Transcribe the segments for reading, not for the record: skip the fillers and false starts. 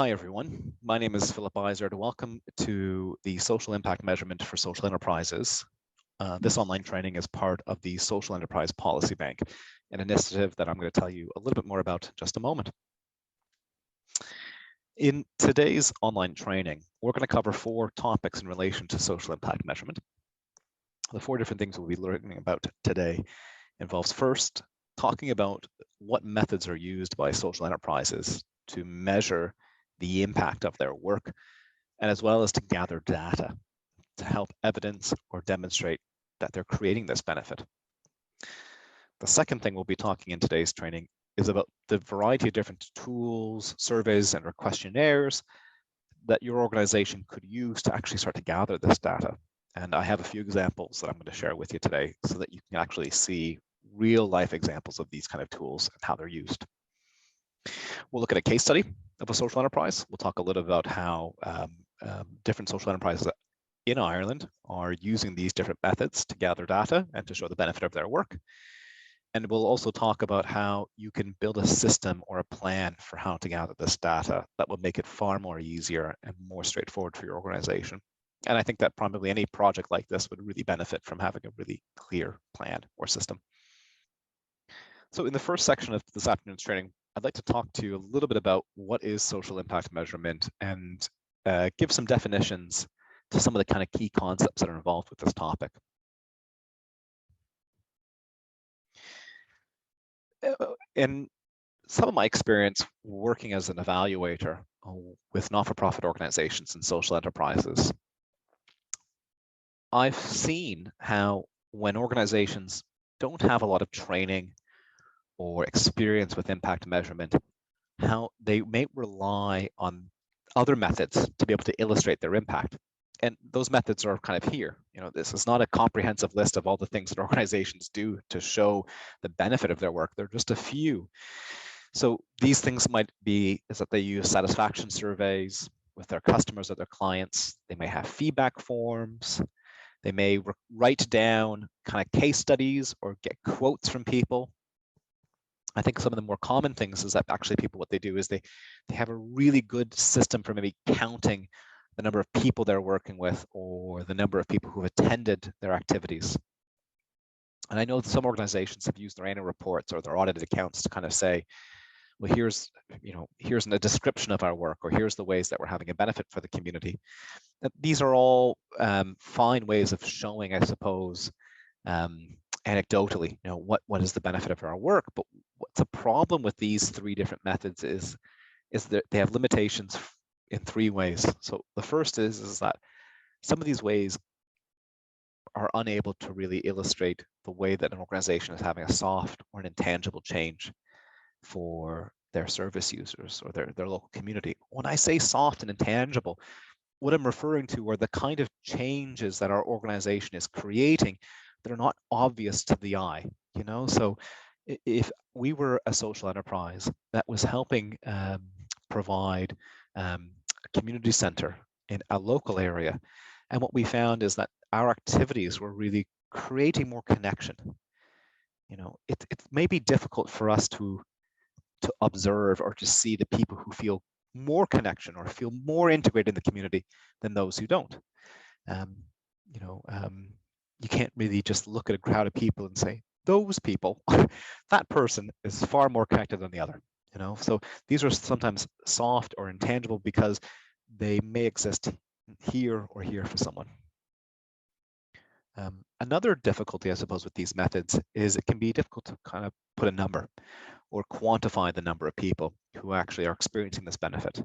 Hi, everyone. My name is Philip Izard. Welcome to the Social Impact Measurement for Social Enterprises. This online training is part of the Social Enterprise Policy Bank, an initiative that I'm going to tell you a little bit more about in just a moment. In today's online training, we're going to cover 4 topics in relation to social impact measurement. The 4 different things we'll be learning about today involves first talking about what methods are used by social enterprises to measure the impact of their work, and as well as to gather data to help evidence or demonstrate that they're creating this benefit. The second thing we'll be talking in today's training is about the variety of different tools, surveys, and questionnaires that your organization could use to actually start to gather this data. And I have a few examples that I'm going to share with you today so that you can actually see real life examples of these kind of tools and how they're used. We'll look at a case study of a social enterprise. We'll talk a little about how different social enterprises in Ireland are using these different methods to gather data and to show the benefit of their work. And we'll also talk about how you can build a system or a plan for how to gather this data that will make it far more easier and more straightforward for your organization. And I think that probably any project like this would really benefit from having a really clear plan or system. So in the first section of this afternoon's training, I'd like to talk to you a little bit about what is social impact measurement and give some definitions to some of the kind of key concepts that are involved with this topic. In some of my experience working as an evaluator with not-for-profit organizations and social enterprises, I've seen how when organizations don't have a lot of training or experience with impact measurement, how they may rely on other methods to be able to illustrate their impact. And those methods are kind of here. You know, this is not a comprehensive list of all the things that organizations do to show the benefit of their work. They're just a few. So these things might be is that they use satisfaction surveys with their customers or their clients. They may have feedback forms. They may write down kind of case studies or get quotes from people. I think some of the more common things is that actually people, what they do is they have a really good system for maybe counting the number of people they're working with or the number of people who've attended their activities. And I know that some organizations have used their annual reports or their audited accounts to kind of say, well, here's a description of our work, or here's the ways that we're having a benefit for the community. These are all fine ways of showing, I suppose, anecdotally, what is the benefit of our work. But what's a problem with these 3 different methods is that they have limitations in 3 ways. So the first is that some of these ways are unable to really illustrate the way that an organization is having a soft or an intangible change for their service users or their local community. When I say soft and intangible, what I'm referring to are the kind of changes that our organization is creating that are not obvious to the eye. So if we were a social enterprise that was helping provide a community center in a local area, and what we found is that our activities were really creating more connection. It may be difficult for us to observe or to see the people who feel more connection or feel more integrated in the community than those who don't. You can't really just look at a crowd of people and say, those people, that person is far more connected than the other. So these are sometimes soft or intangible because they may exist here or here for someone. Another difficulty, I suppose, with these methods is it can be difficult to kind of put a number or quantify the number of people who actually are experiencing this benefit.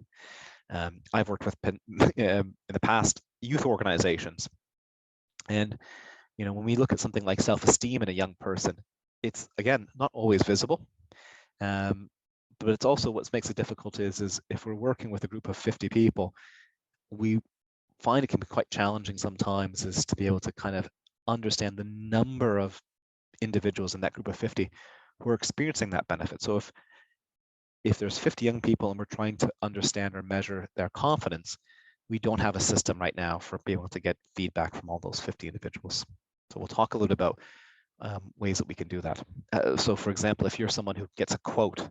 I've worked with in the past youth organizations, and when we look at something like self-esteem in a young person, it's again not always visible, but it's also what makes it difficult is if we're working with a group of 50 people, we find it can be quite challenging sometimes is to be able to kind of understand the number of individuals in that group of 50 who are experiencing that benefit. So if there's 50 young people and we're trying to understand or measure their confidence, we don't have a system right now for being able to get feedback from all those 50 individuals. So we'll talk a little about ways that we can do that. So for example, if you're someone who gets a quote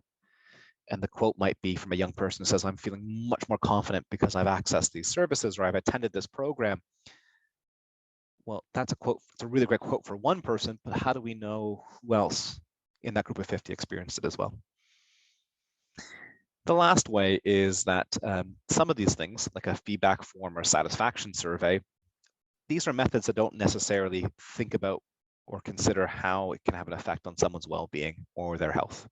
And the quote might be from a young person who says, I'm feeling much more confident because I've accessed these services or I've attended this program. Well, that's a quote, it's a really great quote for one person, but how do we know who else in that group of 50 experienced it as well? The last way is that some of these things, like a feedback form or satisfaction survey, these are methods that don't necessarily think about or consider how it can have an effect on someone's well-being or their health.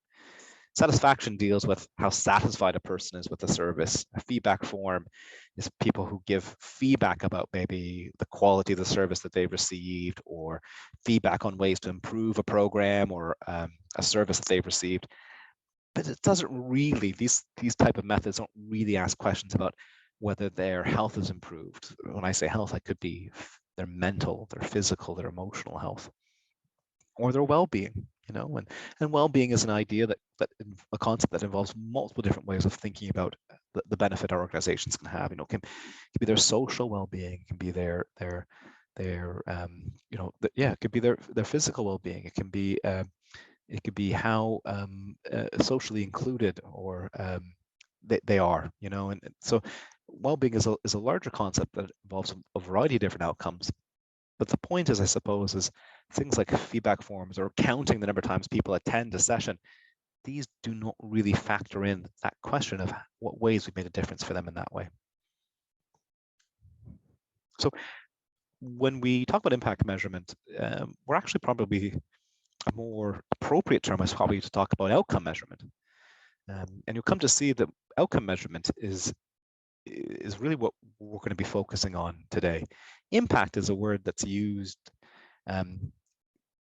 Satisfaction deals with how satisfied a person is with the service. A feedback form is people who give feedback about maybe the quality of the service that they've received, or feedback on ways to improve a program or a service that they've received. But it doesn't really, these type of methods don't really ask questions about whether their health is improved. When I say health, it could be their mental, their physical, their emotional health, or their well-being, and well-being is an idea that a concept that involves multiple different ways of thinking about the benefit our organizations can have. It can be their social well-being, it can be their it could be their physical well-being, it could be how socially included or they are, and so well-being is a larger concept that involves a variety of different outcomes. But the point is, I suppose, is things like feedback forms or counting the number of times people attend a session. These do not really factor in that question of what ways we made a difference for them in that way. So when we talk about impact measurement, we're actually probably a more appropriate term is probably to talk about outcome measurement. And you'll come to see that outcome measurement is really what we're going to be focusing on today. Impact is a word that's used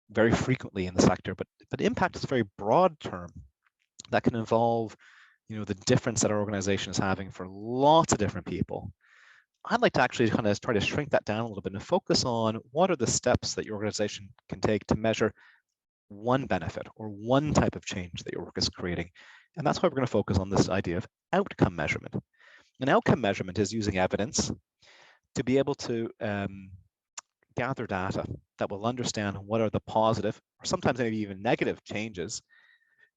very frequently in the sector, but impact is a very broad term that can involve, the difference that our organization is having for lots of different people. I'd like to actually kind of try to shrink that down a little bit and focus on what are the steps that your organization can take to measure one benefit or one type of change that your work is creating. And that's why we're going to focus on this idea of outcome measurement. And outcome measurement is using evidence to be able to gather data that will understand what are the positive or sometimes maybe even negative changes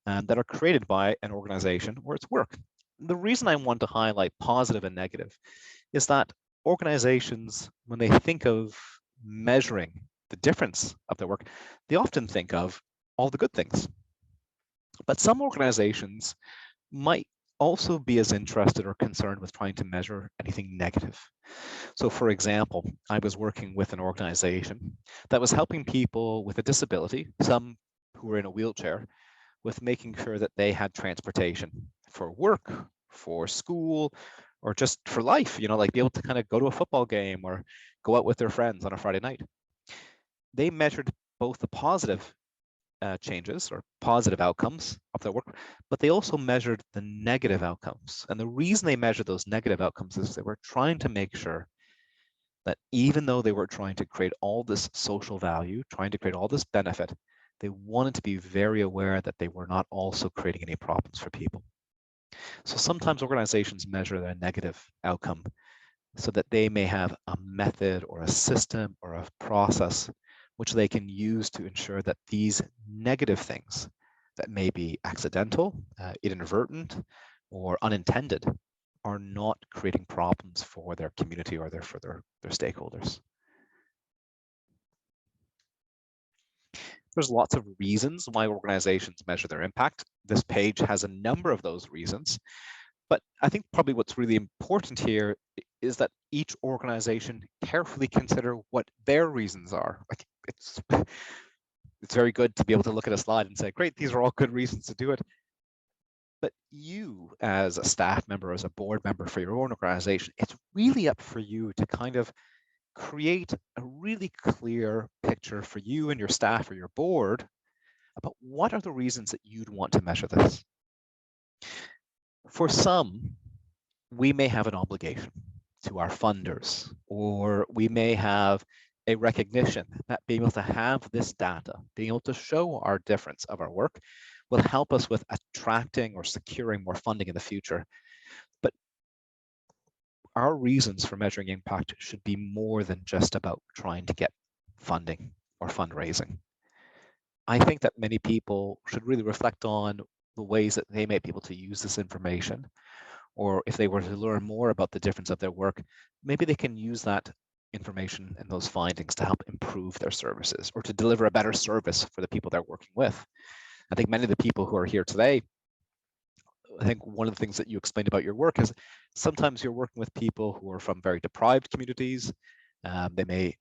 that are created by an organization or its work. The reason I want to highlight positive and negative is that organizations, when they think of measuring the difference of their work, they often think of all the good things. But some organizations might also be as interested or concerned with trying to measure anything negative. So for example, I was working with an organization that was helping people with a disability, some who were in a wheelchair, with making sure that they had transportation for work, for school, or just for life, like be able to kind of go to a football game or go out with their friends on a Friday night. They measured both the positive changes or positive outcomes of their work, but they also measured the negative outcomes. And the reason they measured those negative outcomes is they were trying to make sure that even though they were trying to create all this social value, trying to create all this benefit, they wanted to be very aware that they were not also creating any problems for people. So sometimes organizations measure their negative outcome so that they may have a method or a system or a process which they can use to ensure that these negative things that may be accidental, inadvertent, or unintended are not creating problems for their community or for their stakeholders. There's lots of reasons why organizations measure their impact. This page has a number of those reasons, but I think probably what's really important here is that each organization carefully consider what their reasons are. Like it's very good to be able to look at a slide and say, great, these are all good reasons to do it. But you as a staff member, as a board member for your own organization, it's really up for you to kind of create a really clear picture for you and your staff or your board about what are the reasons that you'd want to measure this. For some, we may have an obligation to our funders, or we may have a recognition that being able to have this data, being able to show our difference of our work will help us with attracting or securing more funding in the future. But our reasons for measuring impact should be more than just about trying to get funding or fundraising. I think that many people should really reflect on the ways that they may be able to use this information, or if they were to learn more about the difference of their work, maybe they can use that information and those findings to help improve their services or to deliver a better service for the people they're working with. I think many of the people who are here today, I think one of the things that you explained about your work is sometimes you're working with people who are from very deprived communities. They may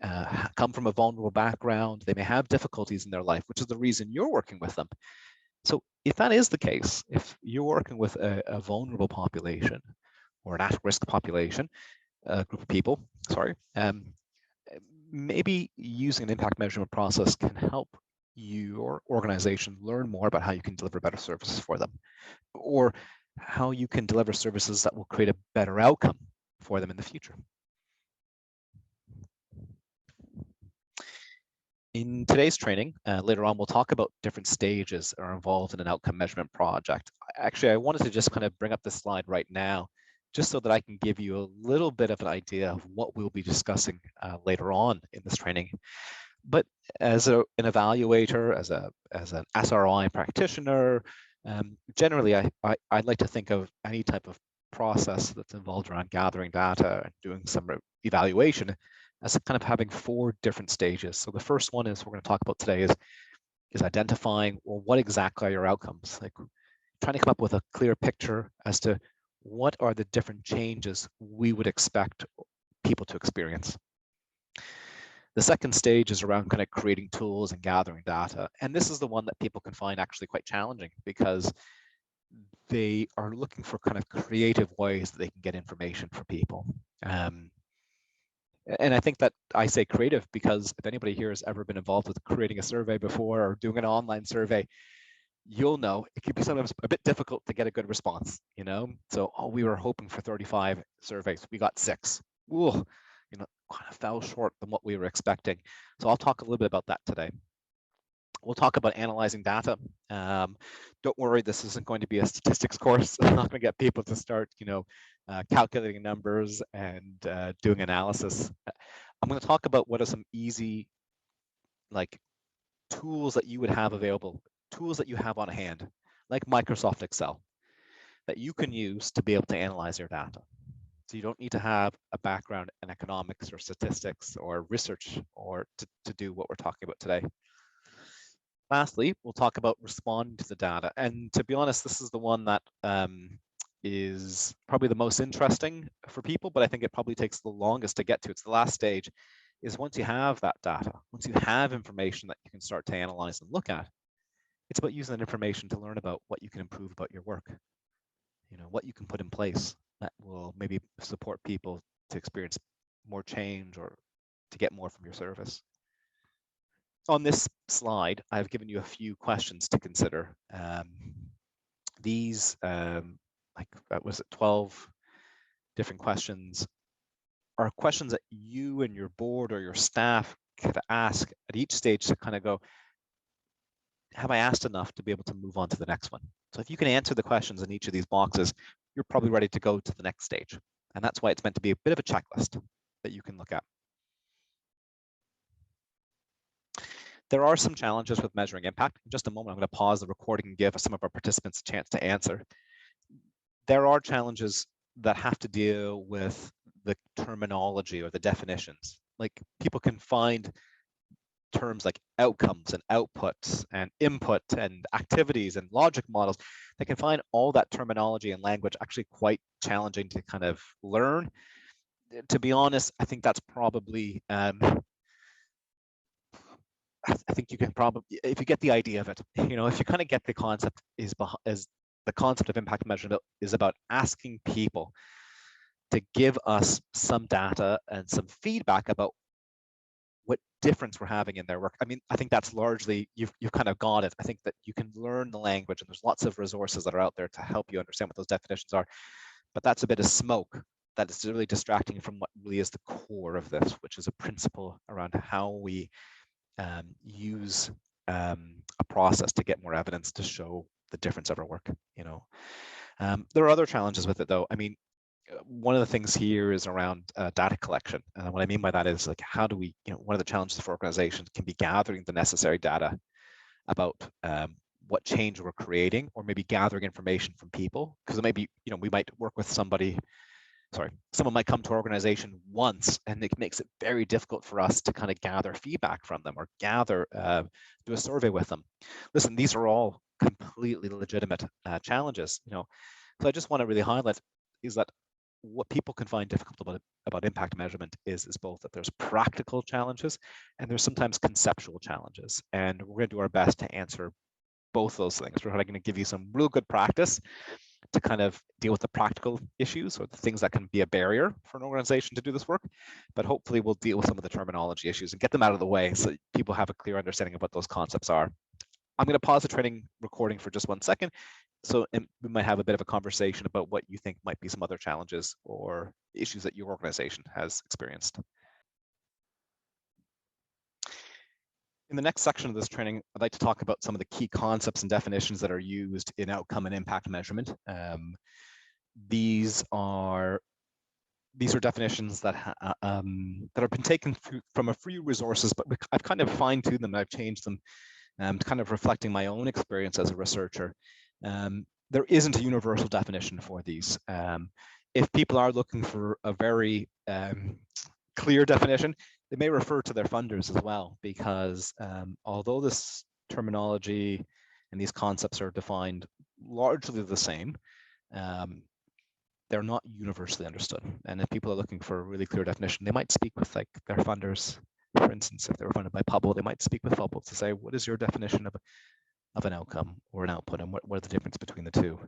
come from a vulnerable background. They may have difficulties in their life, which is the reason you're working with them. So if that is the case, if you're working with a vulnerable population or an at-risk population, group of people, sorry, maybe using an impact measurement process can help your organization learn more about how you can deliver better services for them, or how you can deliver services that will create a better outcome for them in the future. In today's training, later on, we'll talk about different stages that are involved in an outcome measurement project. Actually, I wanted to just kind of bring up this slide right now, just so that I can give you a little bit of an idea of what we'll be discussing later on in this training. But as an evaluator, as an SRI practitioner, generally, I'd like to think of any type of process that's involved around gathering data and doing some evaluation as kind of having 4 different stages. So the first one is we're going to talk about today is identifying, well, what exactly are your outcomes? Like trying to come up with a clear picture as to what are the different changes we would expect people to experience. The second stage is around kind of creating tools and gathering data. And this is the one that people can find actually quite challenging because they are looking for kind of creative ways that they can get information for people. And I think that I say creative because if anybody here has ever been involved with creating a survey before or doing an online survey, you'll know it can be sometimes a bit difficult to get a good response, you know? So we were hoping for 35 surveys, we got 6. Ooh, you know, kind of fell short than what we were expecting. So I'll talk a little bit about that today. We'll talk about analyzing data. Don't worry, this isn't going to be a statistics course. I'm not going to get people to start, you know, calculating numbers and doing analysis. I'm going to talk about what are some easy, like, tools that you would have available, tools that you have on hand, like Microsoft Excel, that you can use to be able to analyze your data. So you don't need to have a background in economics or statistics or research or to do what we're talking about today. Lastly, we'll talk about responding to the data. And to be honest, this is the one that is probably the most interesting for people, but I think it probably takes the longest to get to. It's the last stage, is once you have that data, once you have information that you can start to analyze and look at, it's about using that information to learn about what you can improve about your work, you know, what you can put in place that will maybe support people to experience more change or to get more from your service. On this slide, I've given you a few questions to consider. These, like, was it 12 different questions, are questions that you and your board or your staff could ask at each stage to kind of go, have I asked enough to be able to move on to the next one? So if you can answer the questions in each of these boxes, you're probably ready to go to the next stage. And that's why it's meant to be a bit of a checklist that you can look at. There are some challenges with measuring impact. In just a moment, I'm going to pause the recording and give some of our participants a chance to answer. There are challenges that have to deal with the terminology or the definitions. Like, people can find terms like outcomes and outputs and input and activities and logic models. They can find all that terminology and language actually quite challenging to kind of learn. To be honest, I think that's probably, I think you can probably, if you get the idea of it, you know, if you kind of get the concept is the concept of impact measurement is about asking people to give us some data and some feedback about what difference we're having in their work. I mean, I think that's largely, you've kind of got it. I think that you can learn the language and there's lots of resources that are out there to help you understand what those definitions are, but that's a bit of smoke that is really distracting from what really is the core of this, which is a principle around how we use a process to get more evidence to show the difference of our work. You know, there are other challenges with it, though. I mean, one of the things here is around data collection. And what I mean by that is, like, how do we, you know, one of the challenges for organizations can be gathering the necessary data about what change we're creating, or maybe gathering information from people, because it may be, we might work with somebody. Someone might come to our organization once, and it makes it very difficult for us to kind of gather feedback from them or do a survey with them. Listen, these are all completely legitimate challenges, So I just want to really highlight is that what people can find difficult about impact measurement is both that there's practical challenges and there's sometimes conceptual challenges. And we're going to do our best to answer both those things. We're going to give you some real good practice to kind of deal with the practical issues or the things that can be a barrier for an organization to do this work. But hopefully we'll deal with some of the terminology issues and get them out of the way so people have a clear understanding of what those concepts are. I'm going to pause the training recording for just 1 second. So we might have a bit of a conversation about what you think might be some other challenges or issues that your organization has experienced. In the next section of this training, I'd like to talk about some of the key concepts and definitions that are used in outcome and impact measurement. These are definitions that have been taken from a few resources, but I've kind of fine-tuned them. I've changed them, kind of reflecting my own experience as a researcher. There isn't a universal definition for these. If people are looking for a very clear definition, they may refer to their funders as well, because although this terminology and these concepts are defined largely the same, they're not universally understood. And if people are looking for a really clear definition, they might speak with like their funders. For instance, if they were funded by Pubble, they might speak with Pubble to say, what is your definition of an outcome or an output, and what are the difference between the two?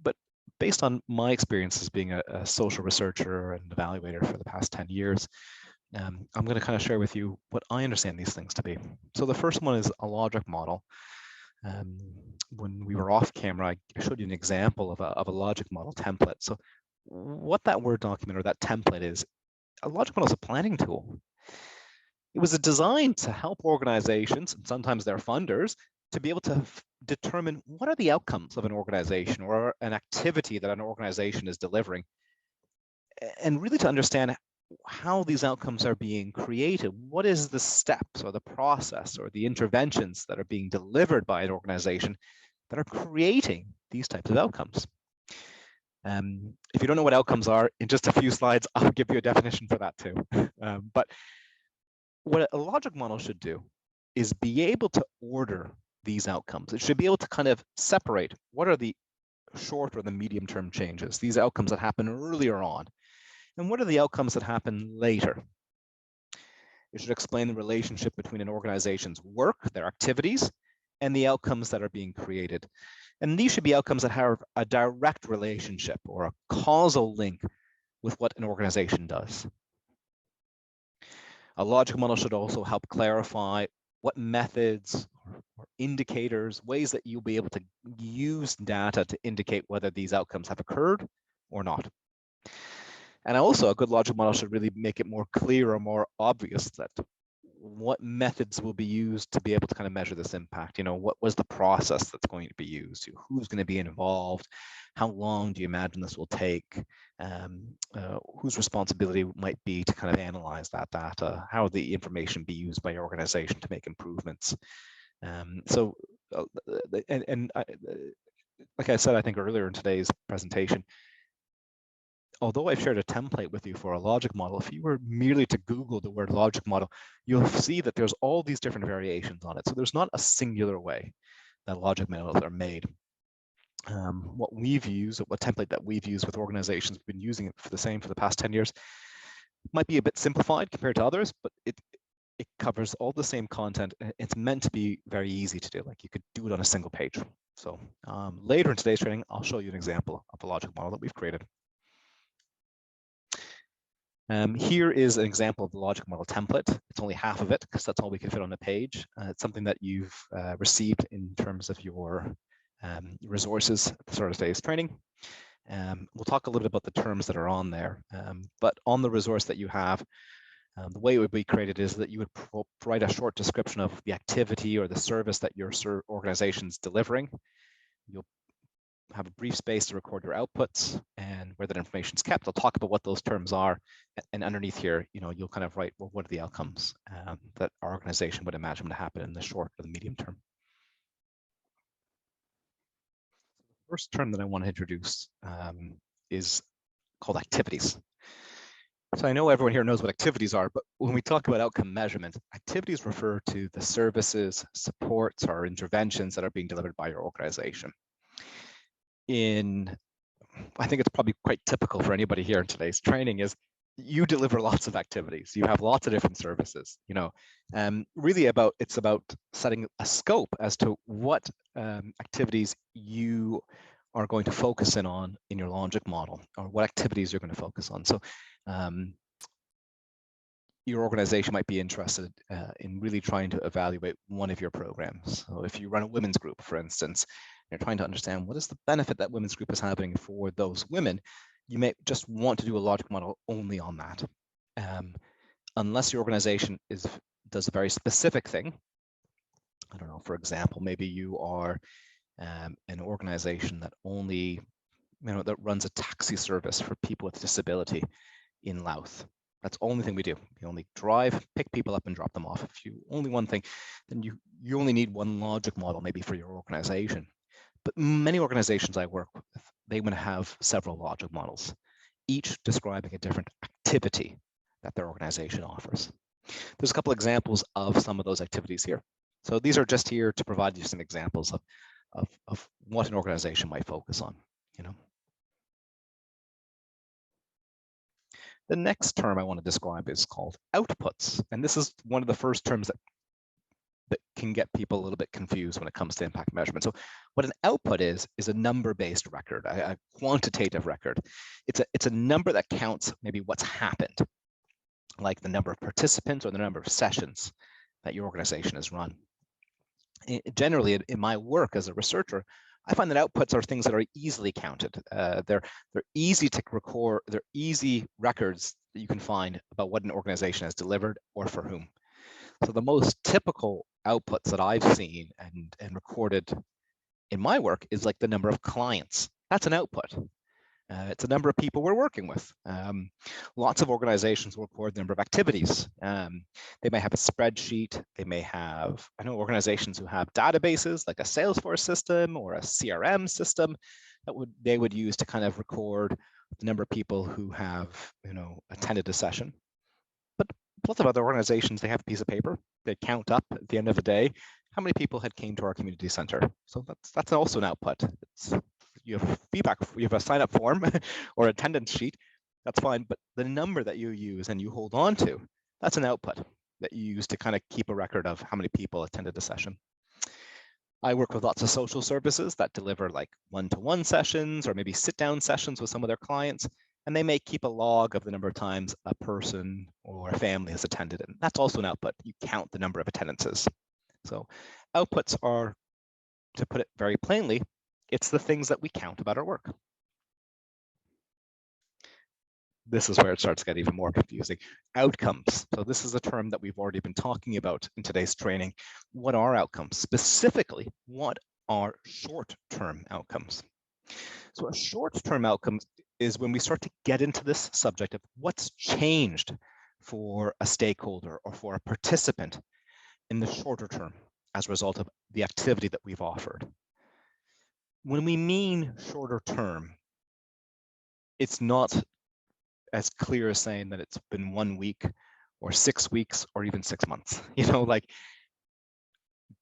But based on my experience as being a social researcher and evaluator for the past 10 years, I'm going to kind of share with you what I understand these things to be. So the first one is a logic model. When we were off camera, I showed you an example of a logic model template. So what that Word document or that template is, a logic model is a planning tool. It was designed to help organizations, and sometimes their funders, to be able to determine what are the outcomes of an organization or an activity that an organization is delivering, and really to understand how these outcomes are being created. What is the steps or the process or the interventions that are being delivered by an organization that are creating these types of outcomes? If you don't know what outcomes are, in just a few slides, I'll give you a definition for that too. But what a logic model should do is be able to order these outcomes. It should be able to kind of separate what are the short or the medium term changes, these outcomes that happen earlier on, and what are the outcomes that happen later. It should explain the relationship between an organization's work, their activities, and the outcomes that are being created. And these should be outcomes that have a direct relationship or a causal link with what an organization does. A logic model should also help clarify what methods or indicators, ways that you'll be able to use data to indicate whether these outcomes have occurred or not. And also, a good logic model should really make it more clear or more obvious that what methods will be used to be able to kind of measure this impact. What was the process that's going to be used? Who's going to be involved? How long do you imagine this will take? Whose responsibility might be to kind of analyze that data? How will the information be used by your organization to make improvements? Like I said, I think earlier in today's presentation, although I've shared a template with you for a logic model, if you were merely to Google the word logic model, you'll see that there's all these different variations on it. So there's not a singular way that logic models are made. What template that we've used with organizations, we've been using it for the past 10 years, might be a bit simplified compared to others, but it covers all the same content. It's meant to be very easy to do. Like you could do it on a single page. So later in today's training, I'll show you an example of a logic model that we've created. Here is an example of the logic model template. It's only half of it because that's all we can fit on a page. It's something that you've received in terms of your resources at the start of today's training. We'll talk a little bit about the terms that are on there, but on the resource that you have, the way it would be created is that you would provide a short description of the activity or the service that your organization's delivering. You'll have a brief space to record your outputs and where that information is kept. I'll talk about what those terms are, and underneath here, you'll kind of write, well, what are the outcomes that our organization would imagine to happen in the short or the medium term. first term that I want to introduce is called activities. So I know everyone here knows what activities are, but when we talk about outcome measurement, activities refer to the services, supports, or interventions that are being delivered by your organization. I think it's probably quite typical for anybody here in today's training is you deliver lots of activities. You have lots of different services, really it's about setting a scope as to what activities you are going to focus in on in your logic model, or what activities you're going to focus on. So your organization might be interested in really trying to evaluate one of your programs. So if you run a women's group, for instance, you're trying to understand what is the benefit that women's group is having for those women, you may just want to do a logic model only on that. Unless your organization does a very specific thing. I don't know, for example, maybe you are an organization that only, that runs a taxi service for people with disability in Louth. That's the only thing we do. We only drive, pick people up and drop them off. If you only one thing, then you only need one logic model maybe for your organization. But many organizations I work with, they want to have several logic models, each describing a different activity that their organization offers. There's a couple examples of some of those activities here. So these are just here to provide you some examples of what an organization might focus on, The next term I want to describe is called outputs. And this is one of the first terms that can get people a little bit confused when it comes to impact measurement. So what an output is a number-based record, a quantitative record. It's a number that counts maybe what's happened, like the number of participants or the number of sessions that your organization has run. Generally, in my work as a researcher, I find that outputs are things that are easily counted. They're easy to record. They're easy records that you can find about what an organization has delivered or for whom. So the most typical outputs that I've seen and recorded in my work is like the number of clients. That's an output. It's a number of people we're working with. Lots of organizations will record the number of activities. They may have a spreadsheet. They may have, I know organizations who have databases like a Salesforce system or a CRM system that they would use to kind of record the number of people who have, attended a session. But lots of other organizations, they have a piece of paper. They count up at the end of the day how many people had came to our community center. So that's also an output. You have feedback, you have a sign-up form or attendance sheet, that's fine, but the number that you use and you hold on to, that's an output that you use to kind of keep a record of how many people attended the session. I work with lots of social services that deliver like one-to-one sessions or maybe sit-down sessions with some of their clients, and they may keep a log of the number of times a person or a family has attended, and that's also an output. You count the number of attendances. So outputs are, to put it very plainly, it's the things that we count about our work. This is where it starts to get even more confusing. Outcomes. So this is a term that we've already been talking about in today's training. What are outcomes? Specifically, what are short-term outcomes? So a short-term outcome is when we start to get into this subject of what's changed for a stakeholder or for a participant in the shorter term as a result of the activity that we've offered. When we mean shorter term, it's not as clear as saying that it's been 1 week or 6 weeks or even 6 months. Like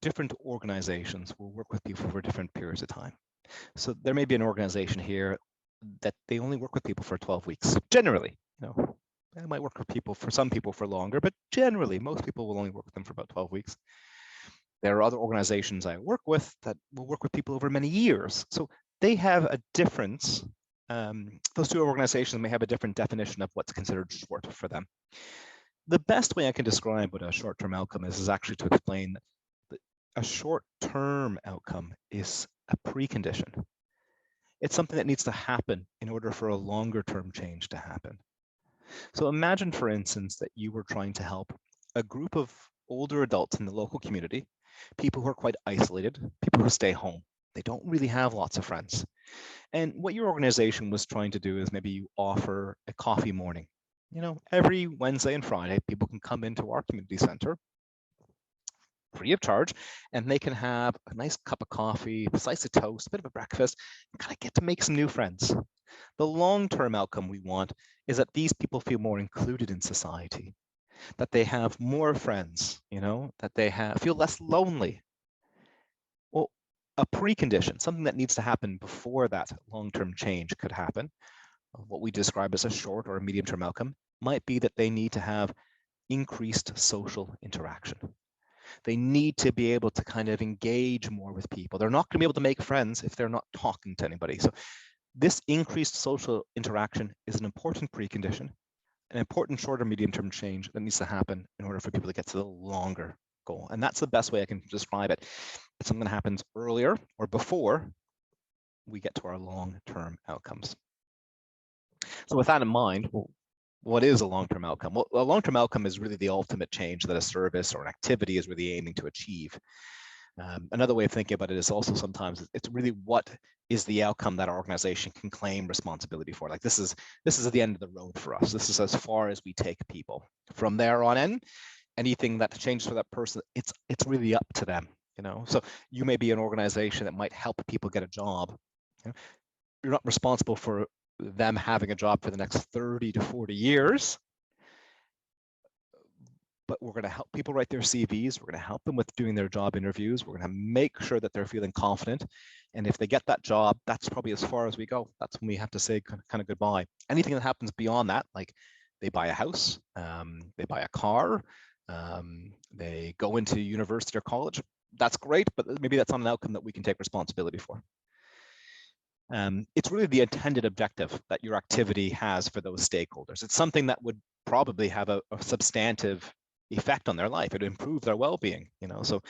different organizations will work with people for different periods of time. So there may be an organization here that they only work with people for 12 weeks. Generally, they might work with people, for some people for longer, but generally most people will only work with them for about 12 weeks. There are other organizations I work with that will work with people over many years. So they have a difference. Those two organizations may have a different definition of what's considered short for them. The best way I can describe what a short-term outcome is actually to explain that a short-term outcome is a precondition. It's something that needs to happen in order for a longer-term change to happen. So imagine, for instance, that you were trying to help a group of older adults in the local community, people who are quite isolated, people who stay home. They don't really have lots of friends. And what your organization was trying to do is maybe you offer a coffee morning. Every Wednesday and Friday, people can come into our community center free of charge, and they can have a nice cup of coffee, a slice of toast, a bit of a breakfast, and kind of get to make some new friends. The long-term outcome we want is that these people feel more included in society, that they have more friends, that they feel less lonely. Well, a precondition, something that needs to happen before that long-term change could happen, what we describe as a short or a medium-term outcome, might be that they need to have increased social interaction. They need to be able to kind of engage more with people. They're not going to be able to make friends if they're not talking to anybody. So this increased social interaction is an important precondition, an important short or medium-term change that needs to happen in order for people to get to the longer goal. And that's the best way I can describe it. It's something that happens earlier or before we get to our long-term outcomes. So with that in mind, what is a long-term outcome? Well, a long-term outcome is really the ultimate change that a service or an activity is really aiming to achieve. Another way of thinking about it is also sometimes it's really what is the outcome that our organization can claim responsibility for. Like this is at the end of the road for us. This is as far as we take people. From there on in, anything that changes for that person, it's really up to them. So you may be an organization that might help people get a job. You're not responsible for them having a job for the next 30 to 40 years, but we're going to help people write their CVs. We're going to help them with doing their job interviews. We're going to make sure that they're feeling confident. And if they get that job, that's probably as far as we go. That's when we have to say kind of goodbye. Anything that happens beyond that, like they buy a house, they buy a car, they go into university or college, that's great, but maybe that's not an outcome that we can take responsibility for. It's really the intended objective that your activity has for those stakeholders. It's something that would probably have a substantive effect on their life. It would improve their well-being. So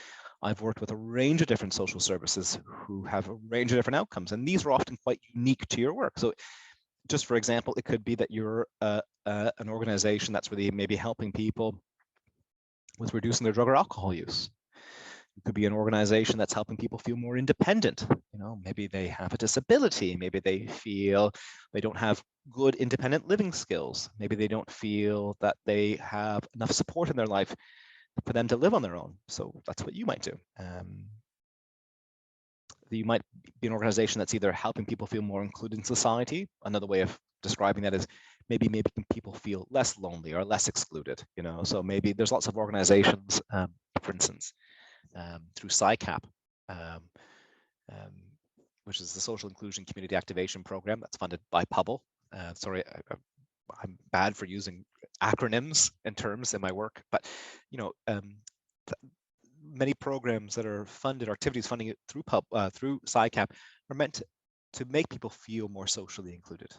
I've worked with a range of different social services who have a range of different outcomes, and these are often quite unique to your work. So just for example, it could be that you're an organization that's really maybe helping people with reducing their drug or alcohol use. It could be an organization that's helping people feel more independent. Maybe they have a disability. Maybe they feel they don't have good independent living skills. Maybe they don't feel that they have enough support in their life for them to live on their own. So that's what you might do. You might be an organization that's either helping people feel more included in society. Another way of describing that is maybe people feel less lonely or less excluded. So maybe there's lots of organizations, for instance, through SciCap, which is the Social Inclusion Community Activation Program that's funded by Pubble. Sorry, I'm bad for using acronyms and terms in my work, but many programs that are funded, or activities funding through SciCap, are meant to make people feel more socially included.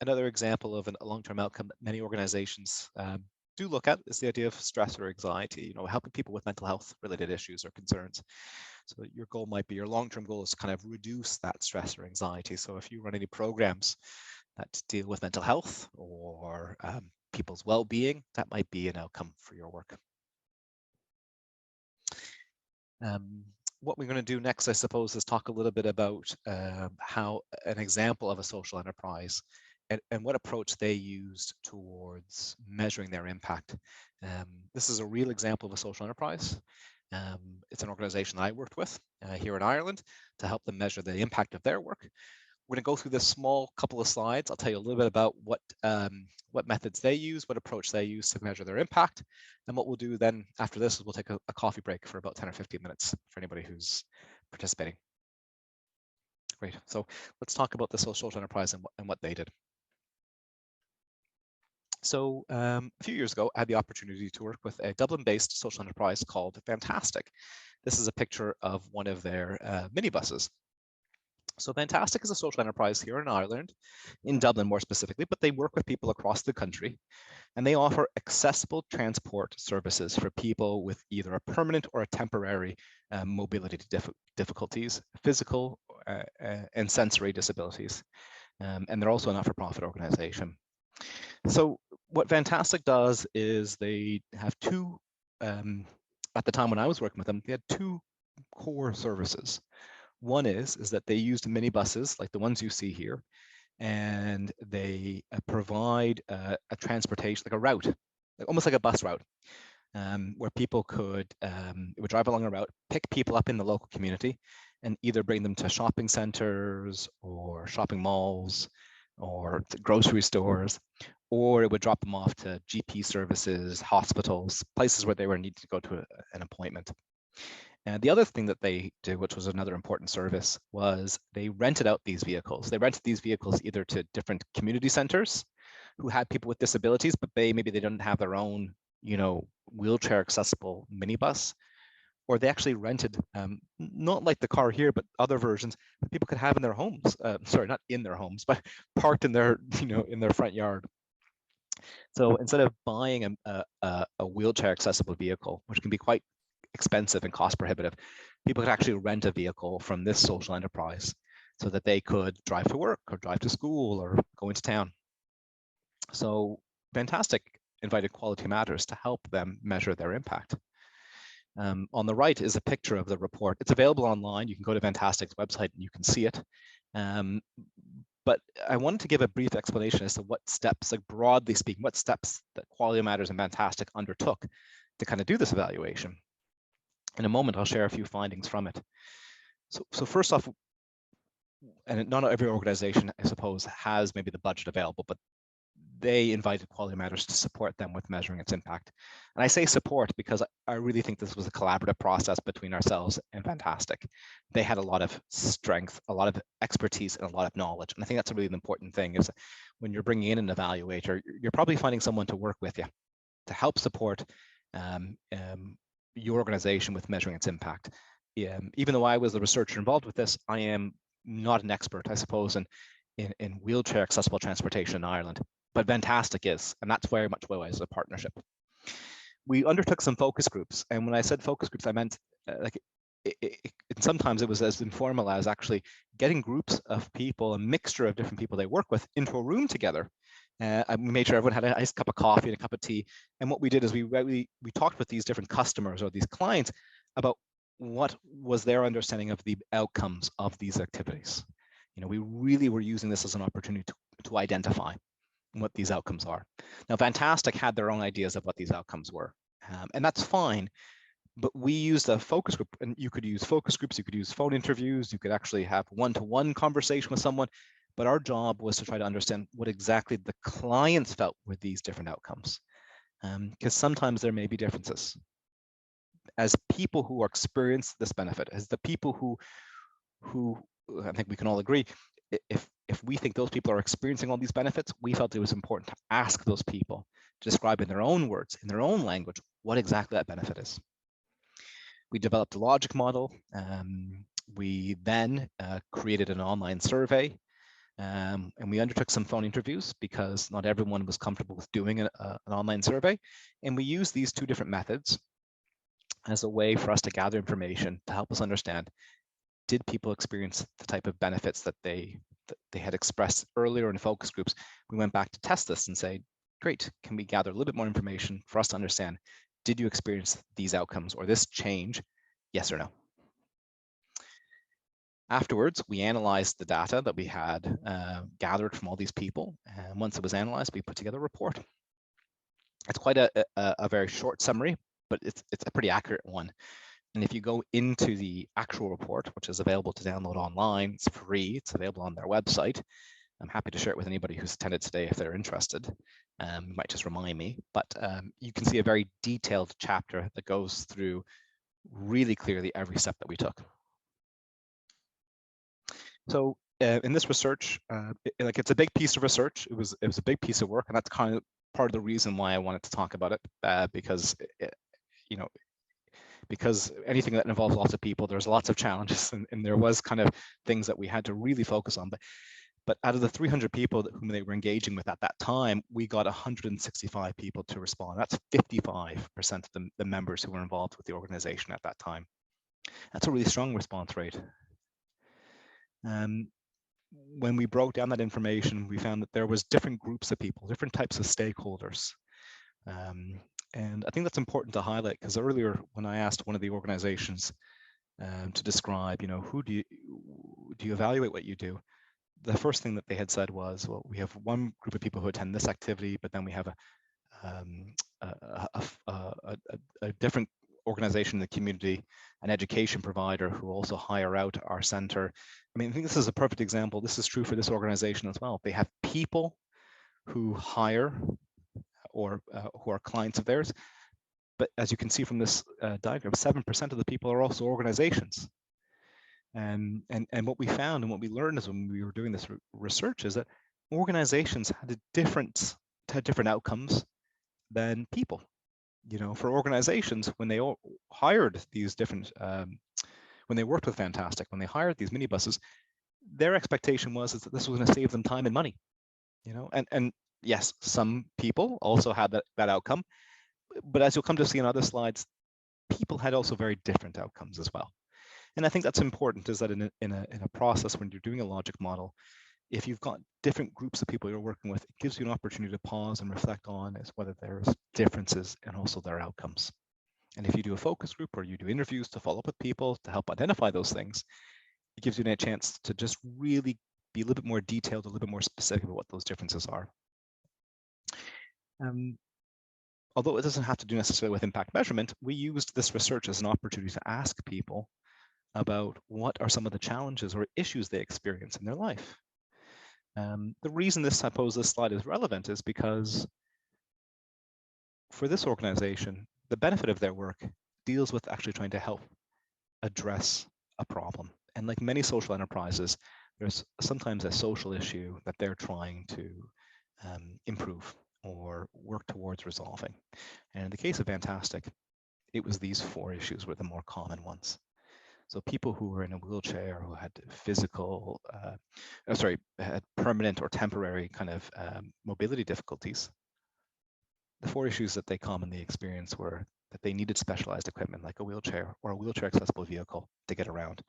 Another example of a long-term outcome that many organizations do look at is the idea of stress or anxiety, helping people with mental health related issues or concerns. So your goal might be, your long-term goal is to kind of reduce that stress or anxiety. So if you run any programs that deal with mental health or people's well-being, that might be an outcome for your work. What we're going to do next, I suppose, is talk a little bit about how an example of a social enterprise and what approach they used towards measuring their impact. This is a real example of a social enterprise. It's an organization I worked with here in Ireland to help them measure the impact of their work. We're going to go through this small couple of slides. I'll tell you a little bit about what methods they use, what approach they use to measure their impact. And what we'll do then after this is we'll take a coffee break for about 10 or 15 minutes for anybody who's participating. Great. So let's talk about the social enterprise and what they did. So a few years ago, I had the opportunity to work with a Dublin-based social enterprise called Fantastic. This is a picture of one of their minibuses. So Fantastic is a social enterprise here in Ireland, in Dublin more specifically, but they work with people across the country, and they offer accessible transport services for people with either a permanent or a temporary mobility difficulties, physical and sensory disabilities. And they're also a not-for-profit organization. So what Fantastic does is they have two, at the time when I was working with them, they had two core services. One is that they used minibuses like the ones you see here, and they provide a transportation, like a route, almost like a bus route, where people could would drive along a route, pick people up in the local community, and either bring them to shopping centers or shopping malls or grocery stores, or it would drop them off to GP services, hospitals, places where they were needed to go to an appointment. And the other thing that they did, which was another important service, was they rented out these vehicles. They rented these vehicles either to different community centers who had people with disabilities, but maybe they didn't have their own, wheelchair accessible minibus, or they actually rented, not like the car here, but other versions that people could have in their homes. Sorry, not in their homes, but parked in their, in their front yard. So instead of buying a wheelchair accessible vehicle, which can be quite expensive and cost prohibitive, people could actually rent a vehicle from this social enterprise so that they could drive to work or drive to school or go into town. So Fantastic invited Quality Matters to help them measure their impact. On the right is a picture of the report. It's available online. You can go to Fantastic's website and you can see it. But I wanted to give a brief explanation as to what steps, like broadly speaking, what steps that Quality Matters and Fantastic undertook to kind of do this evaluation. In a moment, I'll share a few findings from it. So first off, and not every organization, I suppose, has maybe the budget available, but they invited Quality Matters to support them with measuring its impact. And I say support because I really think this was a collaborative process between ourselves and Fantastic. They had a lot of strength, a lot of expertise, and a lot of knowledge. And I think that's a really important thing, is when you're bringing in an evaluator, you're probably finding someone to work with you to help support your organization with measuring its impact. Even though I was the researcher involved with this, I am not an expert, I suppose, in wheelchair accessible transportation in Ireland. But Fantastic is, and that's very much why it's a partnership. We undertook some focus groups, and when I said focus groups, I meant sometimes it was as informal as actually getting groups of people, a mixture of different people they work with, into a room together. We made sure everyone had a nice cup of coffee and a cup of tea. And what we did is we talked with these different customers or these clients about what was their understanding of the outcomes of these activities. We really were using this as an opportunity to identify what these outcomes are. Now, Fantastic had their own ideas of what these outcomes were, and that's fine. But we used a focus group, and you could use focus groups, you could use phone interviews, you could actually have one-to-one conversation with someone. But our job was to try to understand what exactly the clients felt were these different outcomes, because sometimes there may be differences. As people who experience this benefit, as the people who I think we can all agree, if we think those people are experiencing all these benefits, we felt it was important to ask those people to describe in their own words, in their own language, what exactly that benefit is. We developed a logic model. We then created an online survey, and we undertook some phone interviews because not everyone was comfortable with doing an online survey. And we used these two different methods as a way for us to gather information to help us understand, did people experience the type of benefits that they had expressed earlier in focus groups? We went back to test this and say, great, can we gather a little bit more information for us to understand, did you experience these outcomes or this change, yes or no? Afterwards, we analyzed the data that we had gathered from all these people. And once it was analyzed, we put together a report. It's quite a very short summary, but it's a pretty accurate one. And if you go into the actual report, which is available to download online, it's free, it's available on their website. I'm happy to share it with anybody who's attended today if they're interested. You might just remind me, but you can see a very detailed chapter that goes through really clearly every step that we took. So in this research, it's a big piece of research. It was a big piece of work, and that's kind of part of the reason why I wanted to talk about it, because because anything that involves lots of people, there's lots of challenges, and there was kind of things that we had to really focus on. But out of the 300 people whom they were engaging with at that time, we got 165 people to respond. That's 55% of the members who were involved with the organization at that time. That's a really strong response rate. When we broke down that information, we found that there was different groups of people, different types of stakeholders. And I think that's important to highlight, because earlier when I asked one of the organizations to describe, who do you evaluate what you do? The first thing that they had said was, well, we have one group of people who attend this activity, but then we have a different organization in the community, an education provider who also hire out our center. I mean, I think this is a perfect example. This is true for this organization as well. They have people who hire or who are clients of theirs. But as you can see from this diagram, 7% of the people are also organizations. And what we found and what we learned is when we were doing this research is that organizations had different outcomes than people. You know, for organizations, when they all hired these different, when they worked with Fantastic, when they hired these minibuses, their expectation was that this was going to save them time and money. You know, and yes, some people also had that outcome, but as you'll come to see in other slides, people had also very different outcomes as well. And I think that's important, is that in a process when you're doing a logic model, if you've got different groups of people you're working with, it gives you an opportunity to pause and reflect on is whether there's differences and also their outcomes. And if you do a focus group or you do interviews to follow up with people to help identify those things, it gives you a chance to just really be a little bit more detailed, a little bit more specific about what those differences are. Although it doesn't have to do necessarily with impact measurement, we used this research as an opportunity to ask people about what are some of the challenges or issues they experience in their life. The reason I suppose this slide is relevant is because for this organization, the benefit of their work deals with actually trying to help address a problem. And like many social enterprises, there's sometimes a social issue that they're trying to improve or work towards resolving. And in the case of Fantastic, it was these 4 issues were the more common ones. So people who were in a wheelchair, who had physical, had permanent or temporary kind of mobility difficulties, the 4 issues that they commonly experienced were that they needed specialized equipment like a wheelchair or a wheelchair accessible vehicle to get around,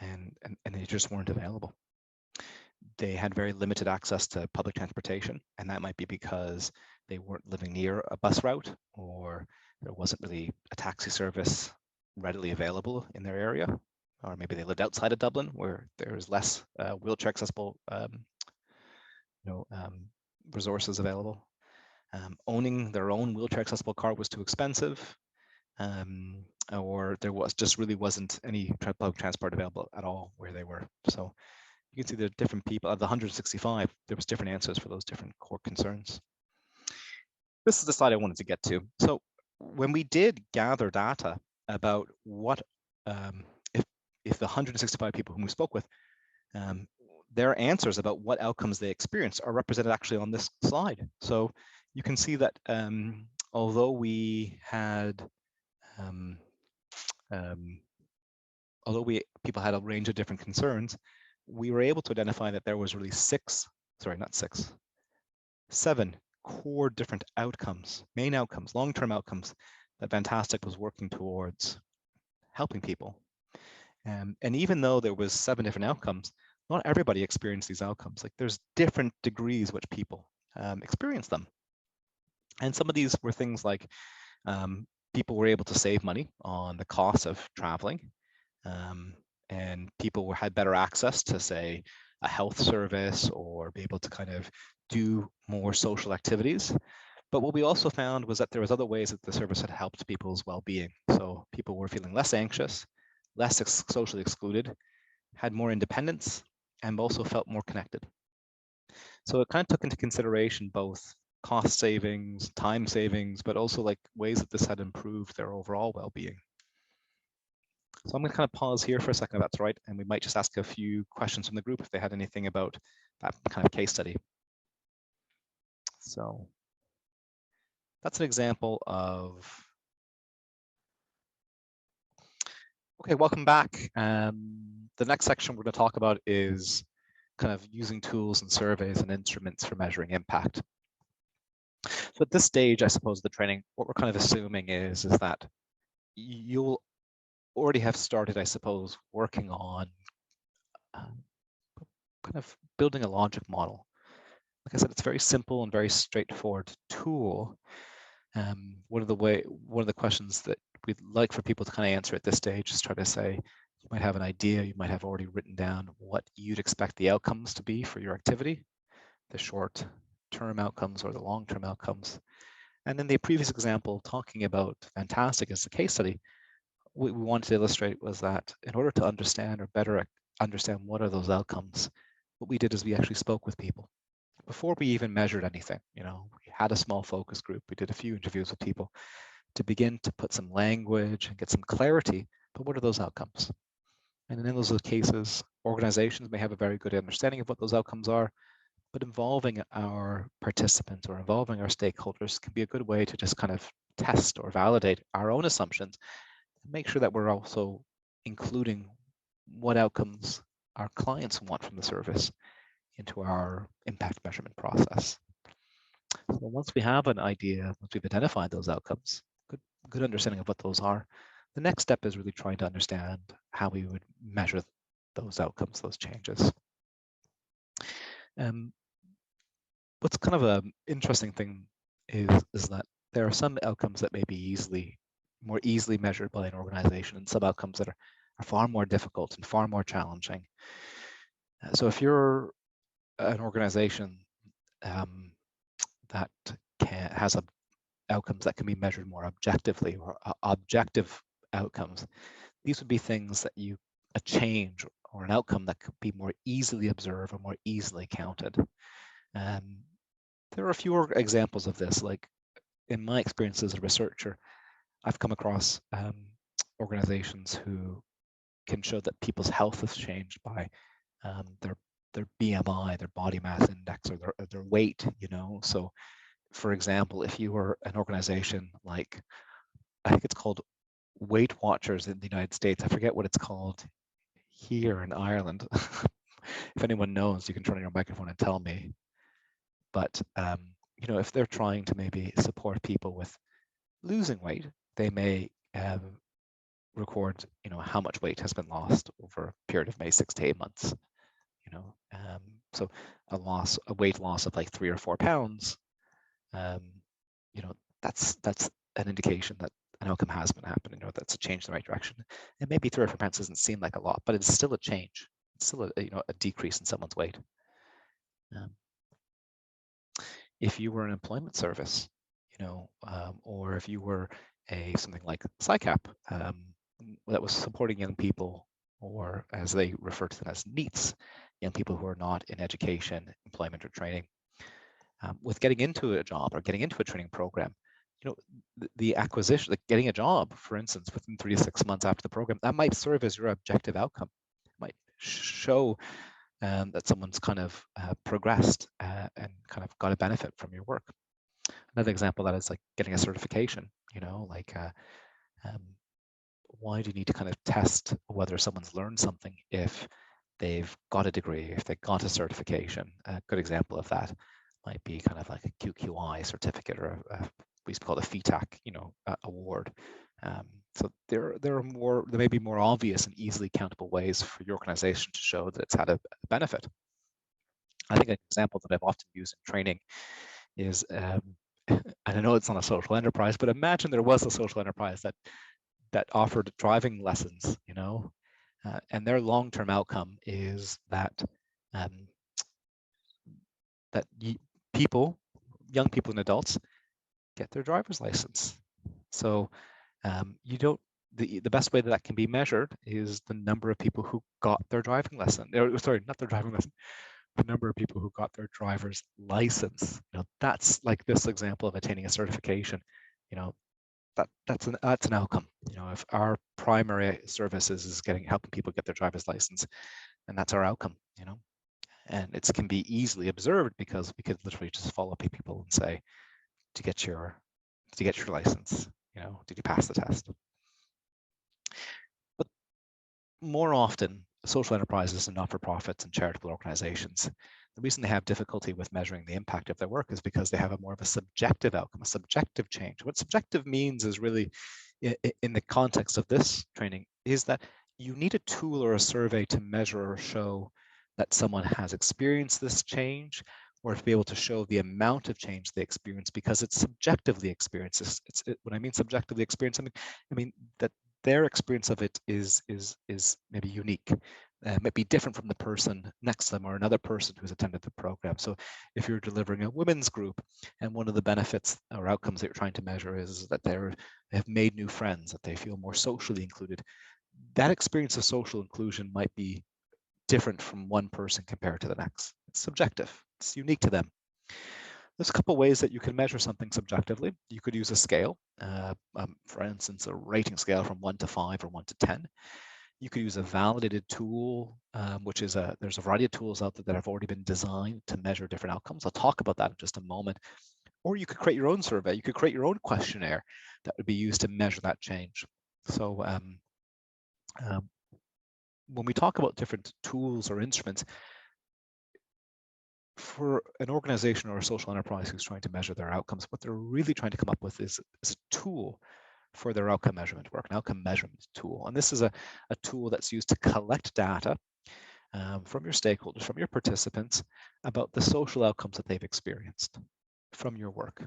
and they just weren't available. They had very limited access to public transportation, and that might be because they weren't living near a bus route, or there wasn't really a taxi service readily available in their area, or maybe they lived outside of Dublin where there's less wheelchair accessible resources available. Owning their own wheelchair accessible car was too expensive, or there really wasn't any public transport available at all where they were. So you can see the different people, of the 165, there was different answers for those different core concerns. This is the slide I wanted to get to. So when we did gather data about what, if the 165 people whom we spoke with, their answers about what outcomes they experienced are represented actually on this slide. So you can see that although we had, people had a range of different concerns, we were able to identify that there was really 7 core different outcomes, main outcomes, long-term outcomes that Fantastic was working towards helping people. And even though there was 7 different outcomes, not everybody experienced these outcomes. Like there's different degrees which people experience them. And some of these were things like people were able to save money on the cost of traveling, and people had better access to, say, a health service or be able to kind of do more social activities. But what we also found was that there was other ways that the service had helped people's well-being. So people were feeling less anxious, less socially excluded, had more independence, and also felt more connected. So it kind of took into consideration both cost savings, time savings, but also like ways that this had improved their overall well-being. So I'm going to kind of pause here for a second, if that's right, and we might just ask a few questions from the group if they had anything about that kind of case study. So that's an example of, okay, welcome back. The next section we're going to talk about is kind of using tools and surveys and instruments for measuring impact. So at this stage, I suppose, the training, what we're kind of assuming is that you'll already have started, I suppose, working on kind of building a logic model. Like I said, it's very simple and very straightforward tool. One of the questions that we'd like for people to kind of answer at this stage is try to say, you might have an idea, you might have already written down what you'd expect the outcomes to be for your activity, the short-term outcomes or the long-term outcomes. And in the previous example, talking about fantastic as a case study, what we wanted to illustrate was that in order to understand or better understand what are those outcomes, what we did is we actually spoke with people before we even measured anything. We had a small focus group. We did a few interviews with people to begin to put some language and get some clarity. But what are those outcomes? And in those cases, organizations may have a very good understanding of what those outcomes are, but involving our participants or involving our stakeholders can be a good way to just kind of test or validate our own assumptions and make sure that we're also including what outcomes our clients want from the service into our impact measurement process. So once we have an idea, once we've identified those outcomes, good understanding of what those are, the next step is really trying to understand how we would measure those outcomes, those changes. What's kind of an interesting thing is that there are some outcomes that may be more easily measured by an organization, and some outcomes that are far more difficult and far more challenging. So if you're an organization that has outcomes that can be measured more objectively, or objective outcomes, these would be things that a change or an outcome that could be more easily observed or more easily counted. There are a few examples of this. Like in my experience as a researcher, I've come across organizations who can show that people's health has changed by their BMI, their body mass index, or their weight. So for example, if you were an organization like, I think it's called Weight Watchers in the United States, I forget what it's called here in Ireland. If anyone knows, you can turn on your microphone and tell me. But if they're trying to maybe support people with losing weight, they may record how much weight has been lost over a period of maybe 6 to 8 months. So a weight loss of like 3 or 4 pounds, that's an indication that an outcome has been happening, that's a change in the right direction. And maybe 3 or 4 pounds doesn't seem like a lot, but it's still a change. It's still a decrease in someone's weight. If you were an employment service, or if you were something like SciCap that was supporting young people, or as they refer to them as NEETs, young people who are not in education, employment, or training, with getting into a job or getting into a training program, the acquisition, like getting a job, for instance, within 3 to 6 months after the program, that might serve as your objective outcome. It might show that someone's kind of progressed and kind of got a benefit from your work. Another example of that is like getting a certification, why do you need to kind of test whether someone's learned something if they've got a degree, if they got a certification? A good example of that might be kind of like a QQI certificate, or we used to call it a FETAC, award. So there may be more obvious and easily countable ways for your organization to show that it's had a benefit. I think an example that I've often used in training is, and I know it's not a social enterprise, but imagine there was a social enterprise that offered driving lessons, and their long-term outcome is that young people and adults get their driver's license. So the best way that can be measured is the number of people who got their driving lesson. Sorry, not their driving lesson. The number of people who got their driver's license. That's like this example of attaining a certification. That's an outcome. If our primary service is helping people get their driver's license, and that's our outcome. And it can be easily observed because we could literally just follow people and say, to get your license, did you pass the test? But more often, social enterprises and not-for-profits and charitable organizations, the reason they have difficulty with measuring the impact of their work is because they have more of a subjective outcome, a subjective change. What subjective means is really, in the context of this training, is that you need a tool or a survey to measure or show that someone has experienced this change, or to be able to show the amount of change they experience, because it's subjectively experienced. When I mean subjectively experienced, I mean that their experience of it is maybe unique. might be different from the person next to them or another person who's attended the program. So if you're delivering a women's group and one of the benefits or outcomes that you're trying to measure is that they have made new friends, that they feel more socially included, that experience of social inclusion might be different from one person compared to the next. It's subjective, it's unique to them. There's a couple ways that you can measure something subjectively. You could use a scale, for instance, a rating scale from 1 to 5 or 1 to 10. You could use a validated tool, which is there's a variety of tools out there that have already been designed to measure different outcomes. I'll talk about that in just a moment. Or you could create your own survey. You could create your own questionnaire that would be used to measure that change. So when we talk about different tools or instruments, for an organization or a social enterprise who's trying to measure their outcomes, what they're really trying to come up with is a tool for their outcome measurement work, an outcome measurement tool. And this is a tool that's used to collect data from your stakeholders, from your participants, about the social outcomes that they've experienced from your work.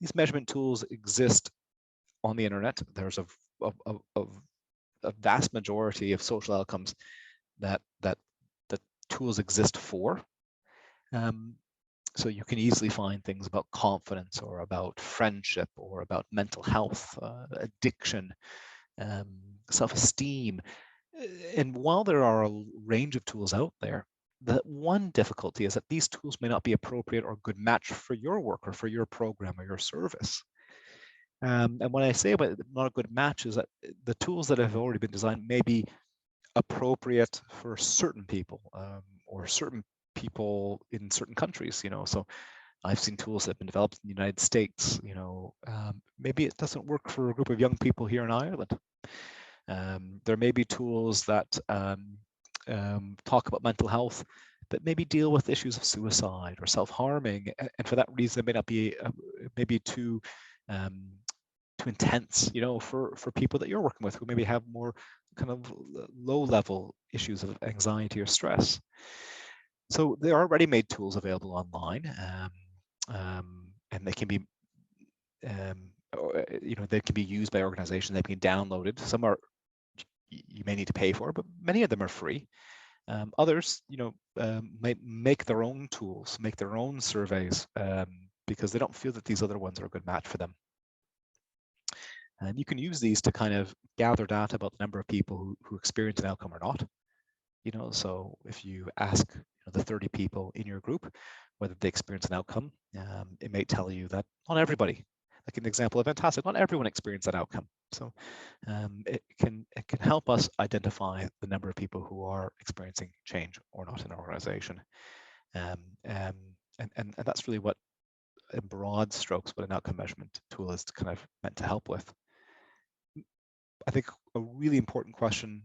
These measurement tools exist on the internet. There's a vast majority of social outcomes that tools exist for. So you can easily find things about confidence or about friendship or about mental health, addiction, self-esteem. And while there are a range of tools out there, the one difficulty is that these tools may not be appropriate or good match for your work or for your program or your service. And when I say about not a good match is that the tools that have already been designed may be appropriate for certain people or certain people in certain countries, so I've seen tools that have been developed in the United States, maybe it doesn't work for a group of young people here in Ireland. There may be tools that talk about mental health, but maybe deal with issues of suicide or self-harming, and for that reason it may not be maybe too intense, for people that you're working with who maybe have more kind of low-level issues of anxiety or stress. So there are ready-made tools available online, and they can be, they can be used by organizations. They can be downloaded. Some are you may need to pay for, but many of them are free. Others, may make their own tools, make their own surveys, because they don't feel that these other ones are a good match for them. And you can use these to kind of gather data about the number of people who experience an outcome or not. So if you ask the 30 people in your group whether they experience an outcome, it may tell you that not everybody, like an example of fantastic, not everyone experienced that outcome. So it can help us identify the number of people who are experiencing change or not in an organization. And that's really what, in broad strokes, what an outcome measurement tool is kind of meant to help with. I think a really important question,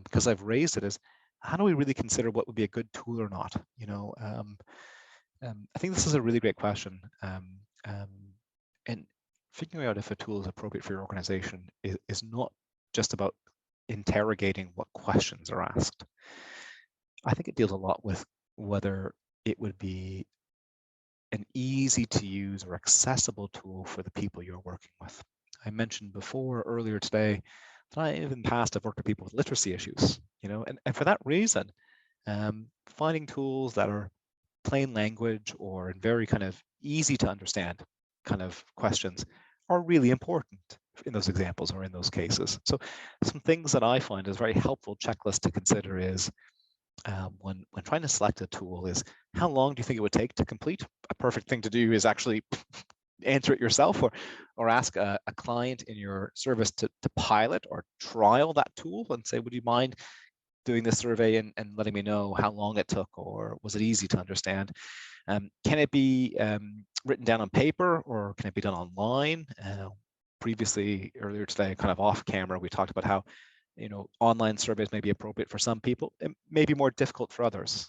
because I've raised it, is how do we really consider what would be a good tool or not? I think this is a really great question. And figuring out if a tool is appropriate for your organization is not just about interrogating what questions are asked. I think it deals a lot with whether it would be an easy to use or accessible tool for the people you're working with. I mentioned before earlier today that I, in the past, have worked with people with literacy issues, and for that reason, finding tools that are plain language or in very kind of easy to understand kind of questions are really important in those examples or in those cases. So some things that I find is very helpful checklist to consider is when trying to select a tool is how long do you think it would take to complete? A perfect thing to do is actually answer it yourself or ask a client in your service to pilot or trial that tool and say, would you mind doing this survey and letting me know how long it took, or was it easy to understand? Can it be written down on paper or can it be done online? Previously, earlier today, kind of off camera, we talked about how online surveys may be appropriate for some people. It may be more difficult for others.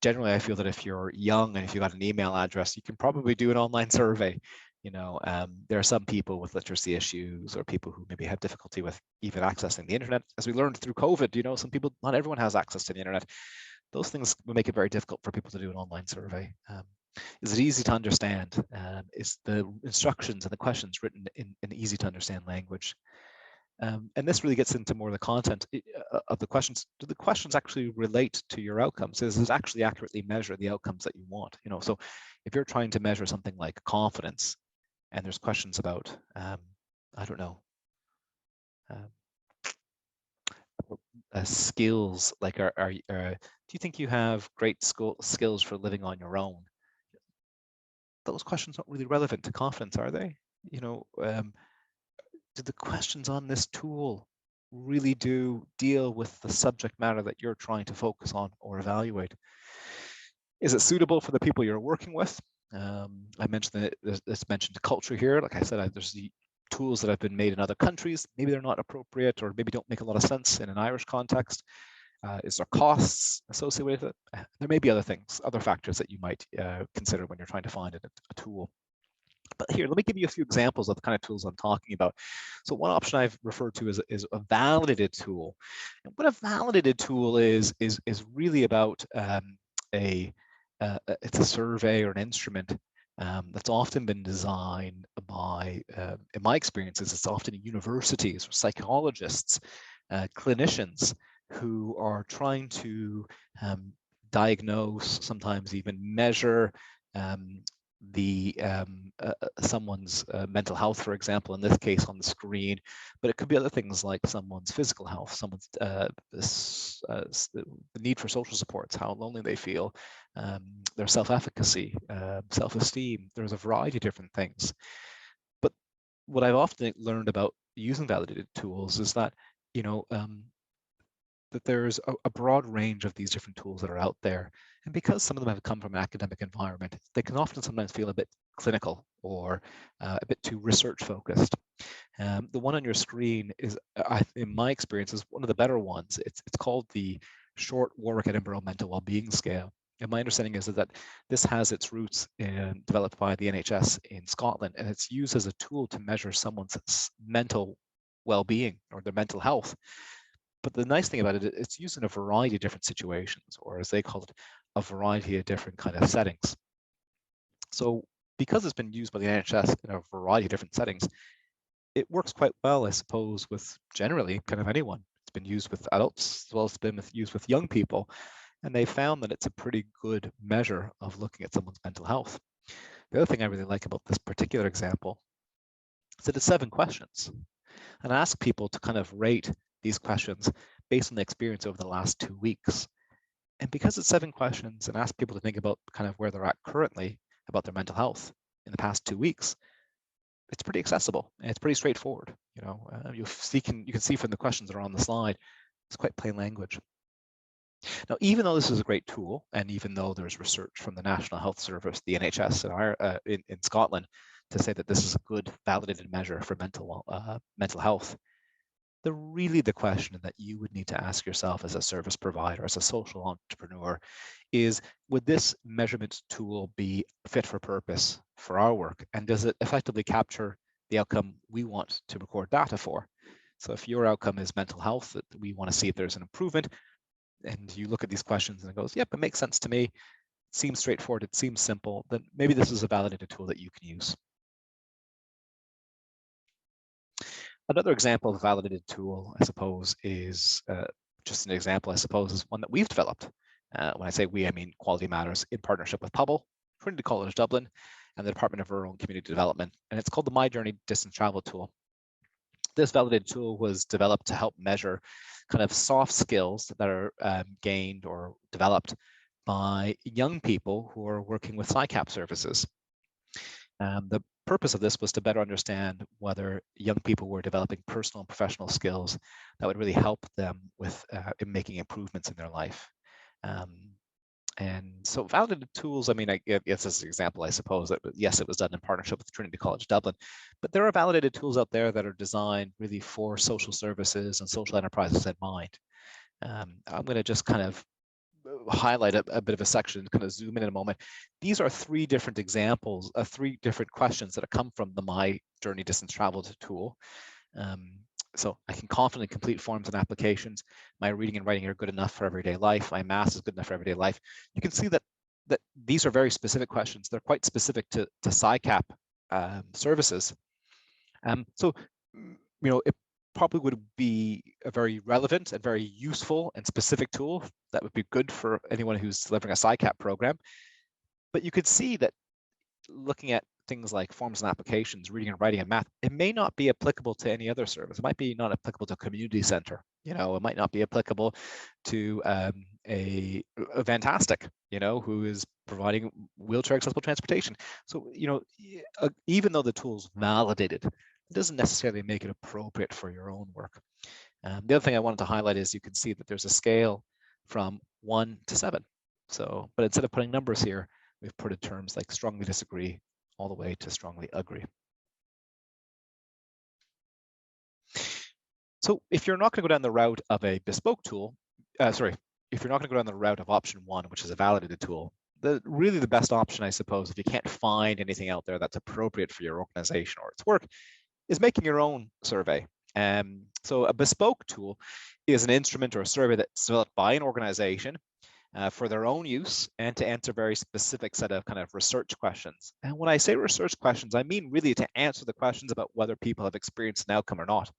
Generally, I feel that if you're young and if you've got an email address, you can probably do an online survey. There are some people with literacy issues or people who maybe have difficulty with even accessing the internet. As we learned through COVID, some people, not everyone has access to the internet. Those things will make it very difficult for people to do an online survey. Is it easy to understand? Is the instructions and the questions written in easy to understand language? And this really gets into more of the content of the questions. Do the questions actually relate to your outcomes? Does it actually accurately measure the outcomes that you want? So if you're trying to measure something like confidence, and there's questions about, I don't know, skills, like do you think you have great skills for living on your own? Those questions aren't really relevant to confidence, are they? Do the questions on this tool really do deal with the subject matter that you're trying to focus on or evaluate? Is it suitable for the people you're working with? I mentioned that it's mentioned culture here. Like I said, there's the tools that have been made in other countries. Maybe they're not appropriate, or maybe don't make a lot of sense in an Irish context. Is there costs associated with it? There may be other things, other factors that you might consider when you're trying to find a tool. But here, let me give you a few examples of the kind of tools I'm talking about. So one option I've referred to is a validated tool. And what a validated tool is really about it's a survey or an instrument that's often been designed by, in my experiences, it's often universities or psychologists, clinicians who are trying to diagnose, sometimes even measure someone's mental health, for example, in this case on the screen, but it could be other things like someone's physical health, someone's the need for social supports, how lonely they feel, their self-efficacy, self-esteem. There's a variety of different things. But what I've often learned about using validated tools is that, that there's a broad range of these different tools that are out there. And because some of them have come from an academic environment, they can often sometimes feel a bit clinical or a bit too research focused. The one on your screen is, in my experience, is one of the better ones. It's called the Short Warwick Edinburgh Mental Wellbeing Scale. And my understanding is that this has its roots developed by the NHS in Scotland, and it's used as a tool to measure someone's mental well-being or their mental health. But the nice thing about it, it's used in a variety of different situations, or as they call it, a variety of different kind of settings. So because it's been used by the NHS in a variety of different settings, it works quite well, I suppose, with generally kind of anyone. It's been used with adults as well as it's been used with young people. And they found that it's a pretty good measure of looking at someone's mental health. The other thing I really like about this particular example is that it's 7 questions. And I ask people to kind of rate these questions based on the experience over the last 2 weeks. And because it's 7 questions and ask people to think about kind of where they're at currently about their mental health in the past 2 weeks, it's pretty accessible and it's pretty straightforward. You can see from the questions that are on the slide, it's quite plain language. Now, even though this is a great tool, and even though there's research from the National Health Service, the NHS in Scotland, to say that this is a good validated measure for mental health, the question that you would need to ask yourself as a service provider, as a social entrepreneur, is, would this measurement tool be fit for purpose for our work? And does it effectively capture the outcome we want to record data for? So if your outcome is mental health, that we want to see if there's an improvement, and you look at these questions and it goes, yep, it makes sense to me, it seems straightforward, it seems simple, then maybe this is a validated tool that you can use. Another example of a validated tool, I suppose, is just an example, I suppose, is one that we've developed. When I say we, I mean Quality Matters, in partnership with Pobble, Trinity College Dublin, and the Department of Rural and Community Development. And it's called the My Journey Distance Travel Tool. This validated tool was developed to help measure kind of soft skills that are gained or developed by young people who are working with SciCap services. The purpose of this was to better understand whether young people were developing personal and professional skills that would really help them with in making improvements in their life. And so validated tools, I mean, it's this example, I suppose, that yes, it was done in partnership with Trinity College Dublin, but there are validated tools out there that are designed really for social services and social enterprises in mind. I'm going to just kind of highlight a bit of a section, kind of zoom in a moment. These are 3 different examples of 3 different questions that have come from the My Journey Distance Travel tool. So I can confidently complete forms and applications. My reading and writing are good enough for everyday life. My math is good enough for everyday life. You can see that these are very specific questions. They're quite specific to SciCap services. So, if probably would be a very relevant and very useful and specific tool that would be good for anyone who's delivering a SciCap program. But you could see that looking at things like forms and applications, reading and writing and math, it may not be applicable to any other service. It might be not applicable to a community center. It might not be applicable to a Fantastic, who is providing wheelchair accessible transportation. So, even though the tool's validated, it doesn't necessarily make it appropriate for your own work. The other thing I wanted to highlight is you can see that there's a scale from 1 to 7. So, but instead of putting numbers here, we've put in terms like strongly disagree all the way to strongly agree. So if you're not going to go down the route of a bespoke tool, if you're not going to go down the route of option 1, which is a validated tool, really the best option, I suppose, if you can't find anything out there that's appropriate for your organization or its work, is making your own survey. So a bespoke tool is an instrument or a survey that's developed by an organization for their own use and to answer very specific set of kind of research questions. And when I say research questions, I mean really to answer the questions about whether people have experienced an outcome or not.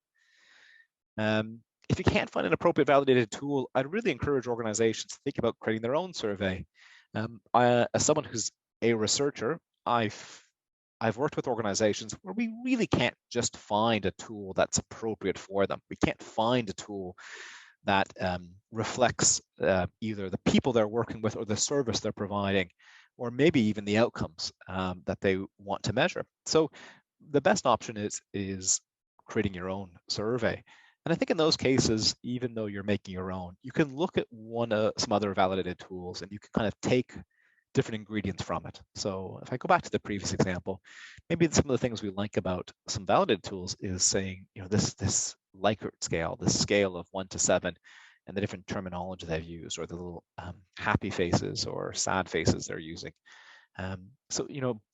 If you can't find an appropriate validated tool, I'd really encourage organizations to think about creating their own survey. As someone who's a researcher, I've worked with organizations where we really can't just find a tool that's appropriate for them. We can't find a tool that reflects either the people they're working with or the service they're providing, or maybe even the outcomes that they want to measure. So the best option is creating your own survey. And I think in those cases, even though you're making your own, you can look at some other validated tools and you can kind of take different ingredients from it. So if I go back to the previous example, maybe some of the things we like about some validated tools is saying, this Likert scale, this scale of 1 to 7, and the different terminology they've used, or the little happy faces or sad faces they're using. So,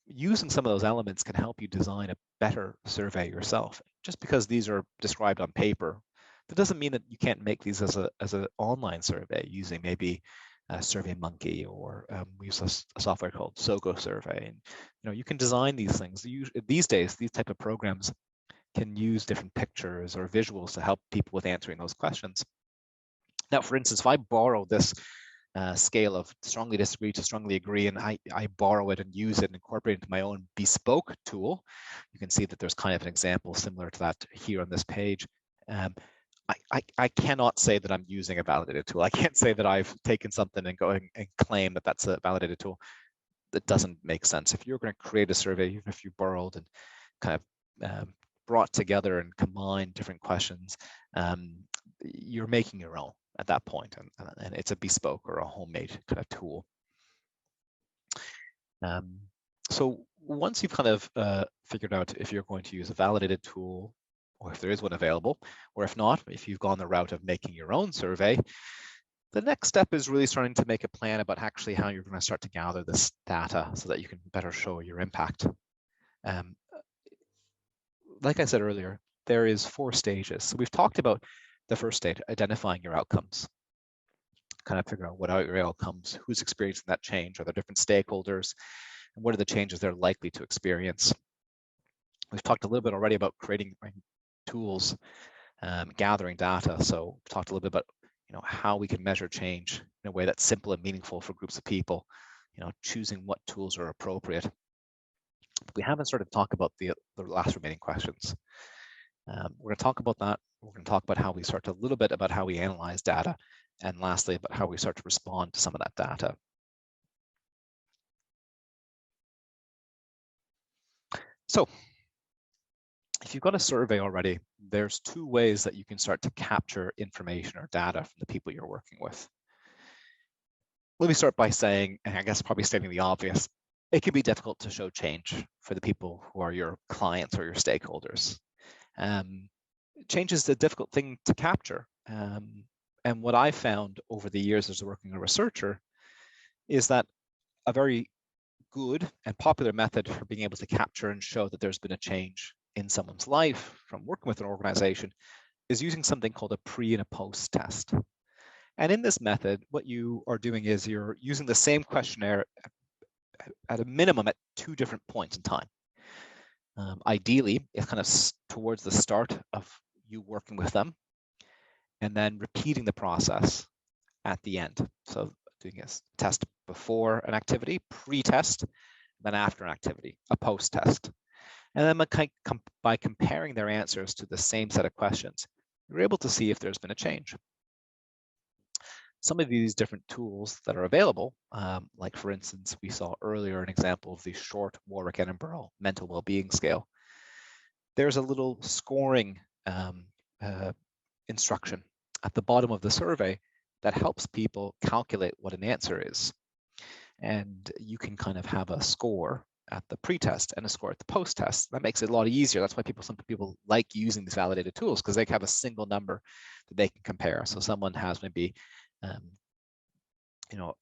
using some of those elements can help you design a better survey yourself. Just because these are described on paper, that doesn't mean that you can't make these as an online survey using maybe SurveyMonkey, or we use a software called Sogo Survey. And you can design these things. These days, these type of programs can use different pictures or visuals to help people with answering those questions. Now, for instance, if I borrow this scale of strongly disagree to strongly agree, and I borrow it and use it and incorporate it into my own bespoke tool, you can see that there's kind of an example similar to that here on this page. I cannot say that I'm using a validated tool. I can't say that I've taken something and going and claim that that's a validated tool. That doesn't make sense. If you're going to create a survey, even if you borrowed and kind of brought together and combined different questions, you're making your own at that point, and it's a bespoke or a homemade kind of tool. So once you've kind of figured out if you're going to use a validated tool, or if there is one available, or if not, if you've gone the route of making your own survey, the next step is really starting to make a plan about actually how you're going to start to gather this data so that you can better show your impact. Like I said earlier, there is 4 stages. So we've talked about the first stage, identifying your outcomes. Kind of figure out what are your outcomes, who's experiencing that change, are there different stakeholders, and what are the changes they're likely to experience. We've talked a little bit already about creating tools, gathering data. So we've talked a little bit about how we can measure change in a way that's simple and meaningful for groups of people, choosing what tools are appropriate. We haven't started to talk about the last remaining questions. We're going to talk about that. We're going to talk about how we start a little bit about how we analyze data, and lastly about how we start to respond to some of that data. So if you've got a survey already, there's 2 ways that you can start to capture information or data from the people you're working with. Let me start by saying, and I guess probably stating the obvious, it can be difficult to show change for the people who are your clients or your stakeholders. Change is a difficult thing to capture. And what I found over the years as working as a researcher is that a very good and popular method for being able to capture and show that there's been a change in someone's life from working with an organization is using something called a pre and a post test. And in this method, what you are doing is you're using the same questionnaire at a minimum at 2 different points in time. Ideally, it's kind of towards the start of you working with them, and then repeating the process at the end. So doing a test before an activity, pre-test, then after an activity, a post-test. And then by comparing their answers to the same set of questions, you're able to see if there's been a change. Some of these different tools that are available, like for instance, we saw earlier an example of the short Warwick-Edinburgh mental well-being scale. There's a little scoring instruction at the bottom of the survey that helps people calculate what an answer is. And you can kind of have a score at the pre-test and a score at the post-test. That makes it a lot easier. That's why some people like using these validated tools, because they have a single number that they can compare. So someone has maybe a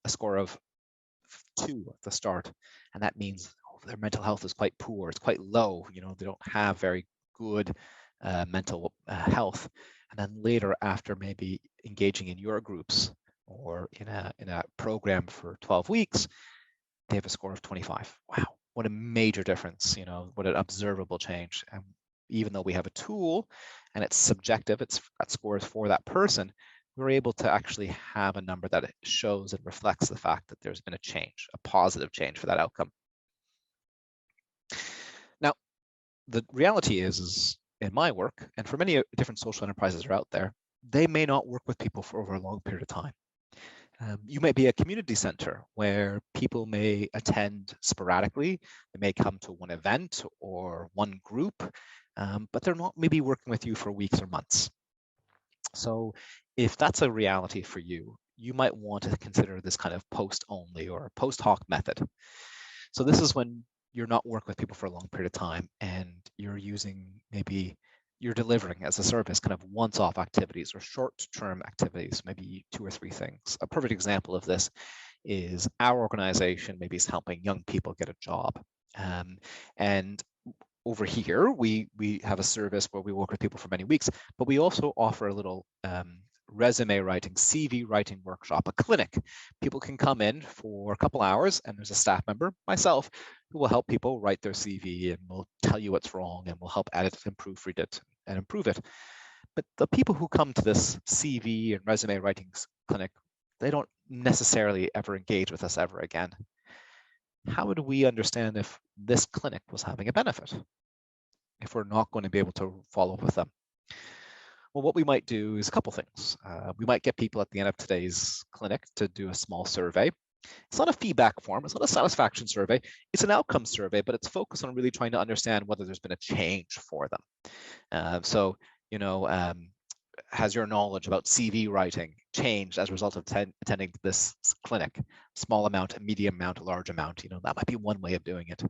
score of 2 at the start, and that means their mental health is quite poor, it's quite low, they don't have very good mental health. And then later, after maybe engaging in your groups or in a program for 12 weeks, they have a score of 25. Wow, what a major difference, what an observable change. And even though we have a tool and it's subjective, that score is for that person, we're able to actually have a number that shows and reflects the fact that there's been a change, a positive change for that outcome. Now, the reality is in my work, and for many different social enterprises are out there, they may not work with people for over a long period of time. You may be a community center where people may attend sporadically. They may come to one event or one group, but they're not maybe working with you for weeks or months. So if that's a reality for you, you might want to consider this kind of post-only or post hoc method. So this is when you're not working with people for a long period of time and you're delivering as a service kind of once-off activities or short-term activities, maybe 2 or 3 things. A perfect example of this is our organization maybe is helping young people get a job. And over here, we have a service where we work with people for many weeks, but we also offer a little resume writing, CV writing workshop, a clinic. People can come in for a couple hours, and there's a staff member, myself, who will help people write their CV and will tell you what's wrong and will help edit and proofread it and improve it. But the people who come to this CV and resume writing clinic, they don't necessarily ever engage with us ever again. How would we understand if this clinic was having a benefit, if we're not going to be able to follow up with them? Well, what we might do is a couple things. We might get people at the end of today's clinic to do a small survey. It's not a feedback form, it's not a satisfaction survey, it's an outcome survey, but it's focused on really trying to understand whether there's been a change for them. Has your knowledge about CV writing changed as a result of attending this clinic? Small amount, a medium amount, a large amount, that might be one way of doing it.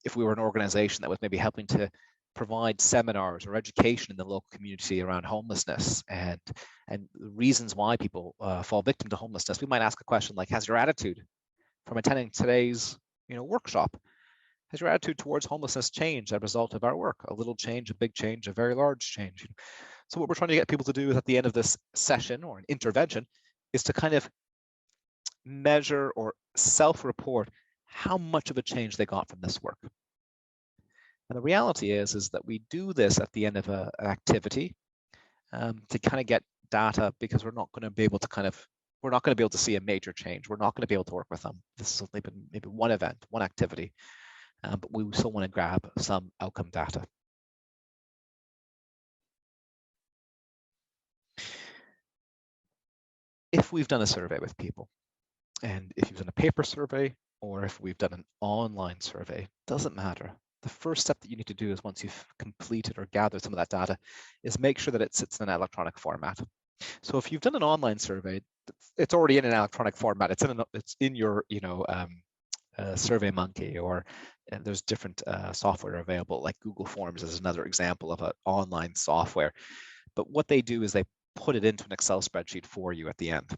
If we were an organization that was maybe helping to provide seminars or education in the local community around homelessness and reasons why people fall victim to homelessness, we might ask a question like, has your attitude from attending today's workshop, has your attitude towards homelessness changed as a result of our work? A little change, a big change, a very large change. So what we're trying to get people to do is at the end of this session or an intervention is to kind of measure or self-report how much of a change they got from this work. And the reality is that we do this at the end of an activity to kind of get data, because we're not going to be able to see a major change. We're not going to be able to work with them. This is maybe one event, one activity, but we still want to grab some outcome data. If we've done a survey with people, and if you've done a paper survey or if we've done an online survey, doesn't matter. The first step that you need to do is, once you've completed or gathered some of that data, is make sure that it sits in an electronic format. So if you've done an online survey, it's already in an electronic format. It's in your SurveyMonkey, or there's different software available, like Google Forms is another example of an online software. But what they do is they put it into an Excel spreadsheet for you at the end.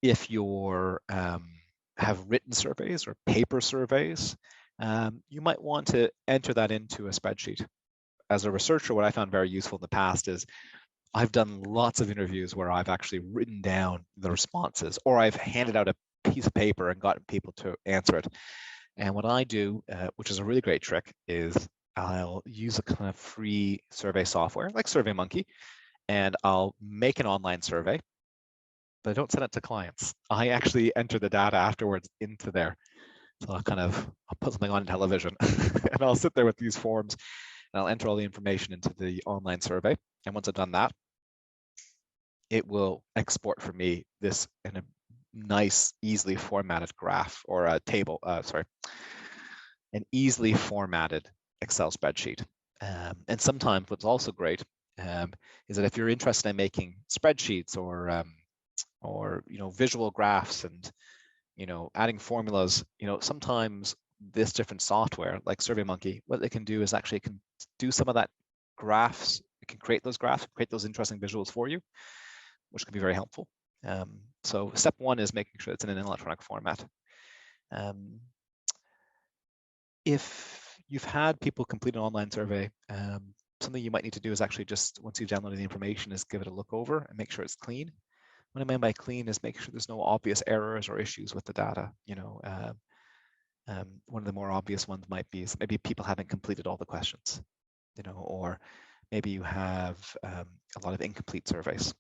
If you're have written surveys or paper surveys, you might want to enter that into a spreadsheet. As a researcher, what I found very useful in the past is I've done lots of interviews where I've actually written down the responses, or I've handed out a piece of paper and gotten people to answer it. And what I do, which is a really great trick, is I'll use a kind of free survey software like SurveyMonkey, and I'll make an online survey, but I don't send it to clients. I actually enter the data afterwards into there. So I'll put something on television and I'll sit there with these forms and I'll enter all the information into the online survey. And once I've done that, it will export for me this in a nice, easily formatted graph or a table, an easily formatted Excel spreadsheet. And sometimes what's also great is that if you're interested in making spreadsheets or visual graphs and adding formulas, sometimes this different software like SurveyMonkey, what they can do is actually can do some of that graphs. It can create those graphs, create those interesting visuals for you, which can be very helpful. So step one is making sure it's in an electronic format. If you've had people complete an online survey, something you might need to do is actually just, once you've downloaded the information, is give it a look over and make sure it's clean. What I mean by clean is make sure there's no obvious errors or issues with the data. One of the more obvious ones might be is maybe people haven't completed all the questions, or maybe you have a lot of incomplete surveys.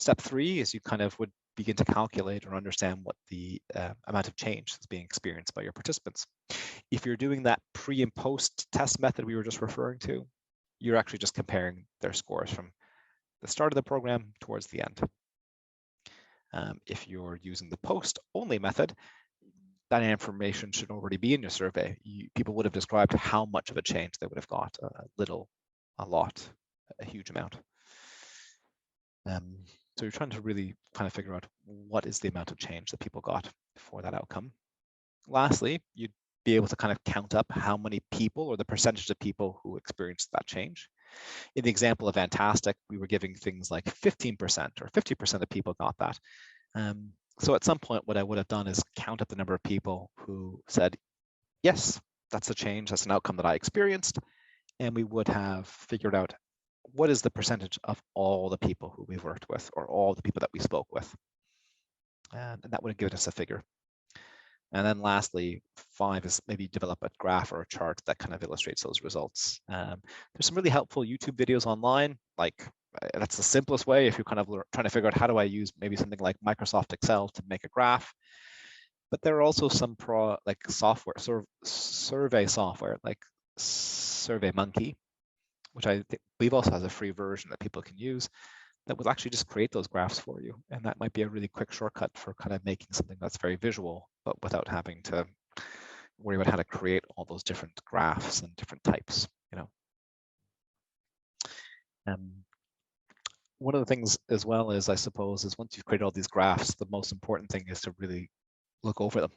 Step three is you kind of would begin to calculate or understand what the amount of change that's being experienced by your participants. If you're doing that pre and post test method we were just referring to, you're actually just comparing their scores from the start of the program towards the end. If you're using the post only method, that information should already be in your survey. People would have described how much of a change they would have got, a little, a lot, a huge amount. So you're trying to really kind of figure out what is the amount of change that people got for that outcome. Lastly, you'd be able to kind of count up how many people or the percentage of people who experienced that change. In the example of Fantastic, we were giving things like 15% or 50% of people got that. So at some point, what I would have done is count up the number of people who said, yes, that's a change, that's an outcome that I experienced. And we would have figured out what is the percentage of all the people who we've worked with or all the people that we spoke with. And that would have given us a figure. And then lastly, 5 is maybe develop a graph or a chart that kind of illustrates those results. There's some really helpful YouTube videos online. Like that's the simplest way if you're kind of trying to figure out how do I use maybe something like Microsoft Excel to make a graph. But there are also some software, survey software like SurveyMonkey, which I believe also has a free version that people can use, that will actually just create those graphs for you. And that might be a really quick shortcut for kind of making something that's very visual, but without having to worry about how to create all those different graphs and different types, One of the things as well is, I suppose, is once you've created all these graphs, the most important thing is to really look over them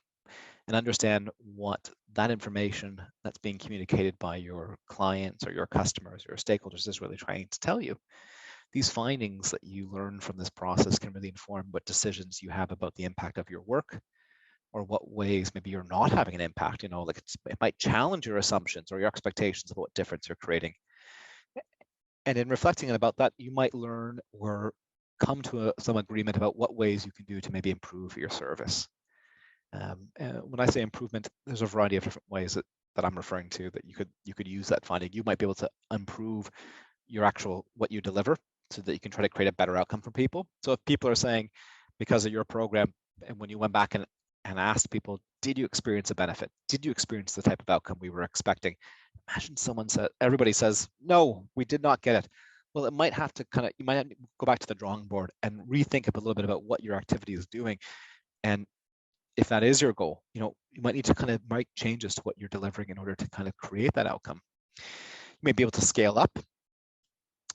and understand what that information that's being communicated by your clients or your customers or your stakeholders is really trying to tell you. These findings that you learn from this process can really inform what decisions you have about the impact of your work, or what ways maybe you're not having an impact. It might challenge your assumptions or your expectations of what difference you're creating. And in reflecting about that, you might learn or come to some agreement about what ways you can do to maybe improve your service. When I say improvement, there's a variety of different ways that I'm referring to that you could use that finding. You might be able to improve your what you deliver so that you can try to create a better outcome for people. So if people are saying, because of your program, and when you went back and asked people, did you experience a benefit? Did you experience the type of outcome we were expecting? Imagine everybody says, no, we did not get it. Well, it might have to you might have to go back to the drawing board and rethink a little bit about what your activity is doing. And if that is your goal, you might need to kind of make changes to what you're delivering in order to kind of create that outcome. You may be able to scale up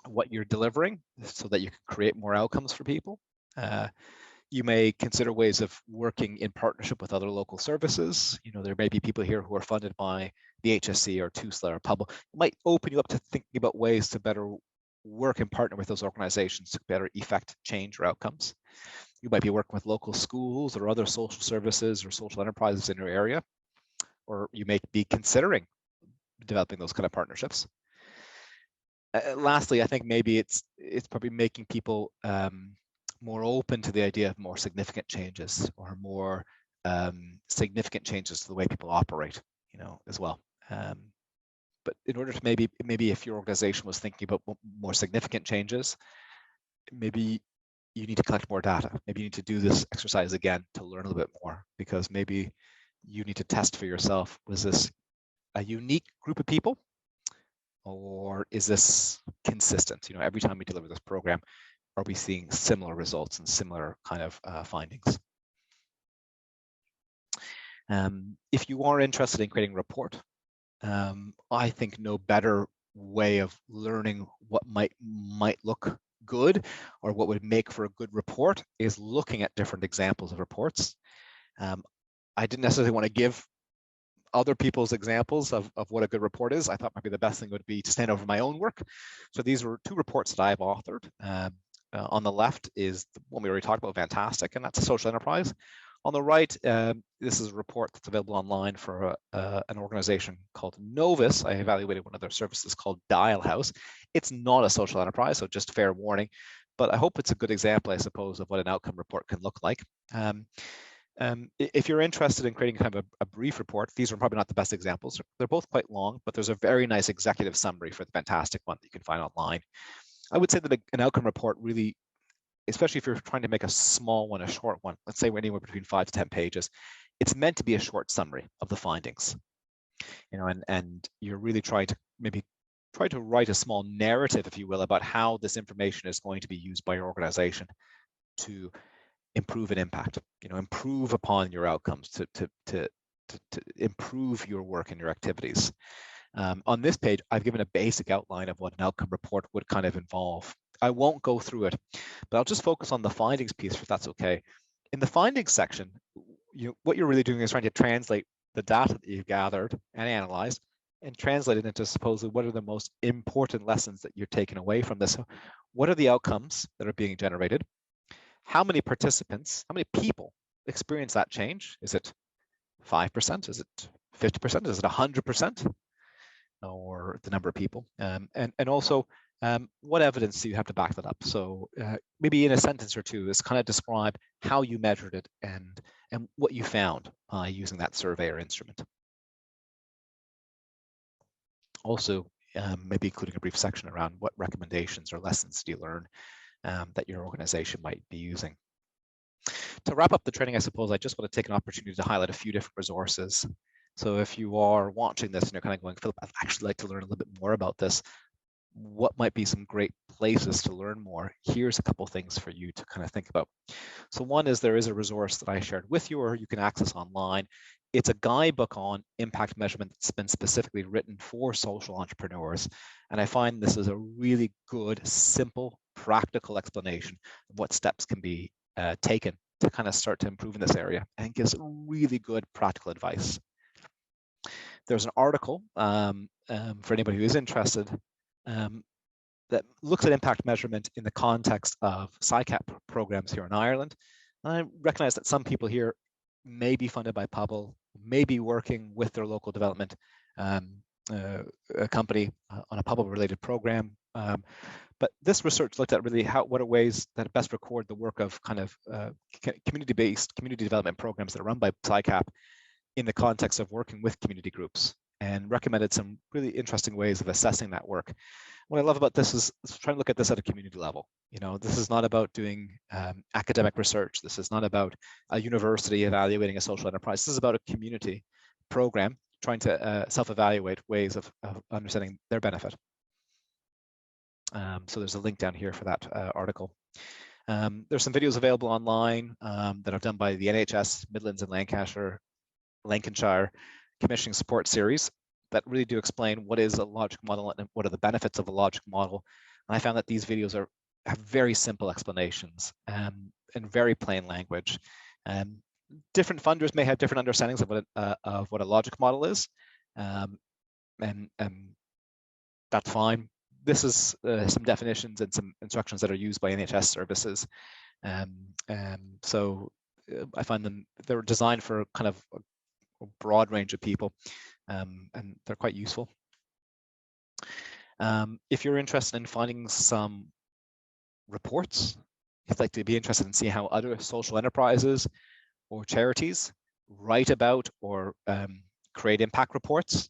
what you're delivering so that you can create more outcomes for people. You may consider ways of working in partnership with other local services. There may be people here who are funded by the HSC or TUSLA or Public. It might open you up to thinking about ways to better work and partner with those organizations to better effect change or outcomes. You might be working with local schools or other social services or social enterprises in your area, or you may be considering developing those kind of partnerships. Lastly, I think maybe it's probably making people more open to the idea of more significant changes or more significant changes to the way people operate, as well. but in order to maybe if your organization was thinking about more significant changes, maybe you need to collect more data. Maybe you need to do this exercise again to learn a little bit more, because maybe you need to test for yourself, was this a unique group of people, or is this consistent? You know, every time we deliver this program, are we seeing similar results and similar kind of findings? If you are interested in creating a report, I think no better way of learning what might look good or what would make for a good report is looking at different examples of reports. I didn't necessarily want to give other people's examples of what a good report is. I thought maybe the best thing would be to stand over my own work. So these were 2 reports that I've authored. On the left is the one we already talked about, Fantastic, and that's a social enterprise. On the right, this is a report that's available online for an organization called Novus. I evaluated one of their services called Dial House. It's not a social enterprise, so just fair warning, but I hope it's a good example, I suppose, of what an outcome report can look like. If you're interested in creating kind of a brief report, these are probably not the best examples. They're both quite long, but there's a very nice executive summary for the Fantastic one that you can find online. I would say that an outcome report really, especially if you're trying to make a small one, a short one, let's say we're anywhere between 5 to 10 pages, it's meant to be a short summary of the findings. You know, and you're really trying to maybe try to write a small narrative, if you will, about how this information is going to be used by your organization to improve and impact, you know, improve upon your outcomes, to improve your work and your activities. On this page, I've given a basic outline of what an outcome report would kind of involve. I won't go through it, but I'll just focus on the findings piece, if that's okay. In the findings section, what you're really doing is trying to translate the data that you've gathered and analyzed and translate it into supposedly what are the most important lessons that you're taking away from this. What are the outcomes that are being generated? How many participants, how many people experience that change? Is it 5%? Is it 50%? Is it 100%? Or the number of people? And also, what evidence do you have to back that up? So maybe in a sentence or two, is kind of describe how you measured it and what you found using that survey or instrument. Also, maybe including a brief section around what recommendations or lessons do you learn that your organization might be using. To wrap up the training, I suppose I just want to take an opportunity to highlight a few different resources. So if you are watching this and you're kind of going, Philip, I'd actually like to learn a little bit more about this, what might be some great places to learn more? Here's a couple things for you to kind of think about. So one is there is a resource that I shared with you, or you can access online. It's a guidebook on impact measurement that's been specifically written for social entrepreneurs. And I find this is a really good, simple, practical explanation of what steps can be taken to kind of start to improve in this area, and gives really good practical advice. There's an article for anybody who is interested that looks at impact measurement in the context of SciCap programs here in Ireland. And I recognize that some people here may be funded by Pobble, may be working with their local development company on a Pobble-related program. But this research looked at really what are ways that best record the work of kind of community-based community development programs that are run by SciCap in the context of working with community groups, and recommended some really interesting ways of assessing that work. What I love about this is trying to look at this at a community level. You know, this is not about doing academic research. This is not about a university evaluating a social enterprise. This is about a community program trying to self-evaluate ways of understanding their benefit. So there's a link down here for that article. There's some videos available online that are done by the NHS Midlands and Lancashire Commissioning Support Series that really do explain what is a logic model and what are the benefits of a logic model. And I found that these videos have very simple explanations and very plain language. Different funders may have different understandings of what a logic model is, and that's fine. This is some definitions and some instructions that are used by NHS services. So I find they're designed for kind of a broad range of people, and they're quite useful. If you're interested in finding some reports, if you'd like to be interested in seeing how other social enterprises or charities write about or create impact reports,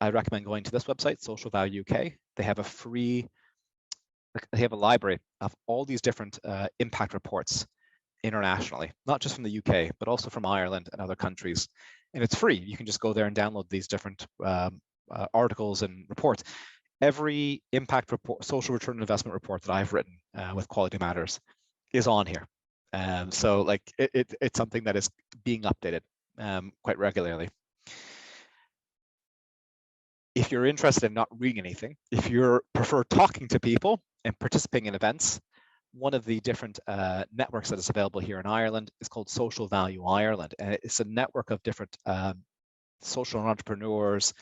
I recommend going to this website, Social Value UK. They have a library of all these different impact reports internationally, not just from the UK, but also from Ireland and other countries. And it's free. You can just go there and download these different articles and reports. Every impact report, social return on investment report that I've written with Quality Matters is on here. So like it's something that is being updated quite regularly. If you're interested in not reading anything, if you prefer talking to people and participating in events, one of the different networks that is available here in Ireland is called Social Value Ireland. And it's a network of different social entrepreneurs,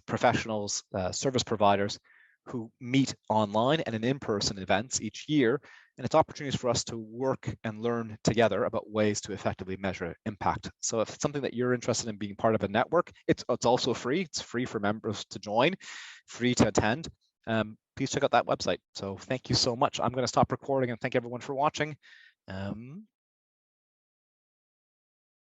professionals, service providers who meet online and in person events each year. And it's opportunities for us to work and learn together about ways to effectively measure impact. So if it's something that you're interested in being part of a network, it's also free. It's free for members to join, free to attend. Please check out that website. So thank you so much. I'm going to stop recording and thank everyone for watching.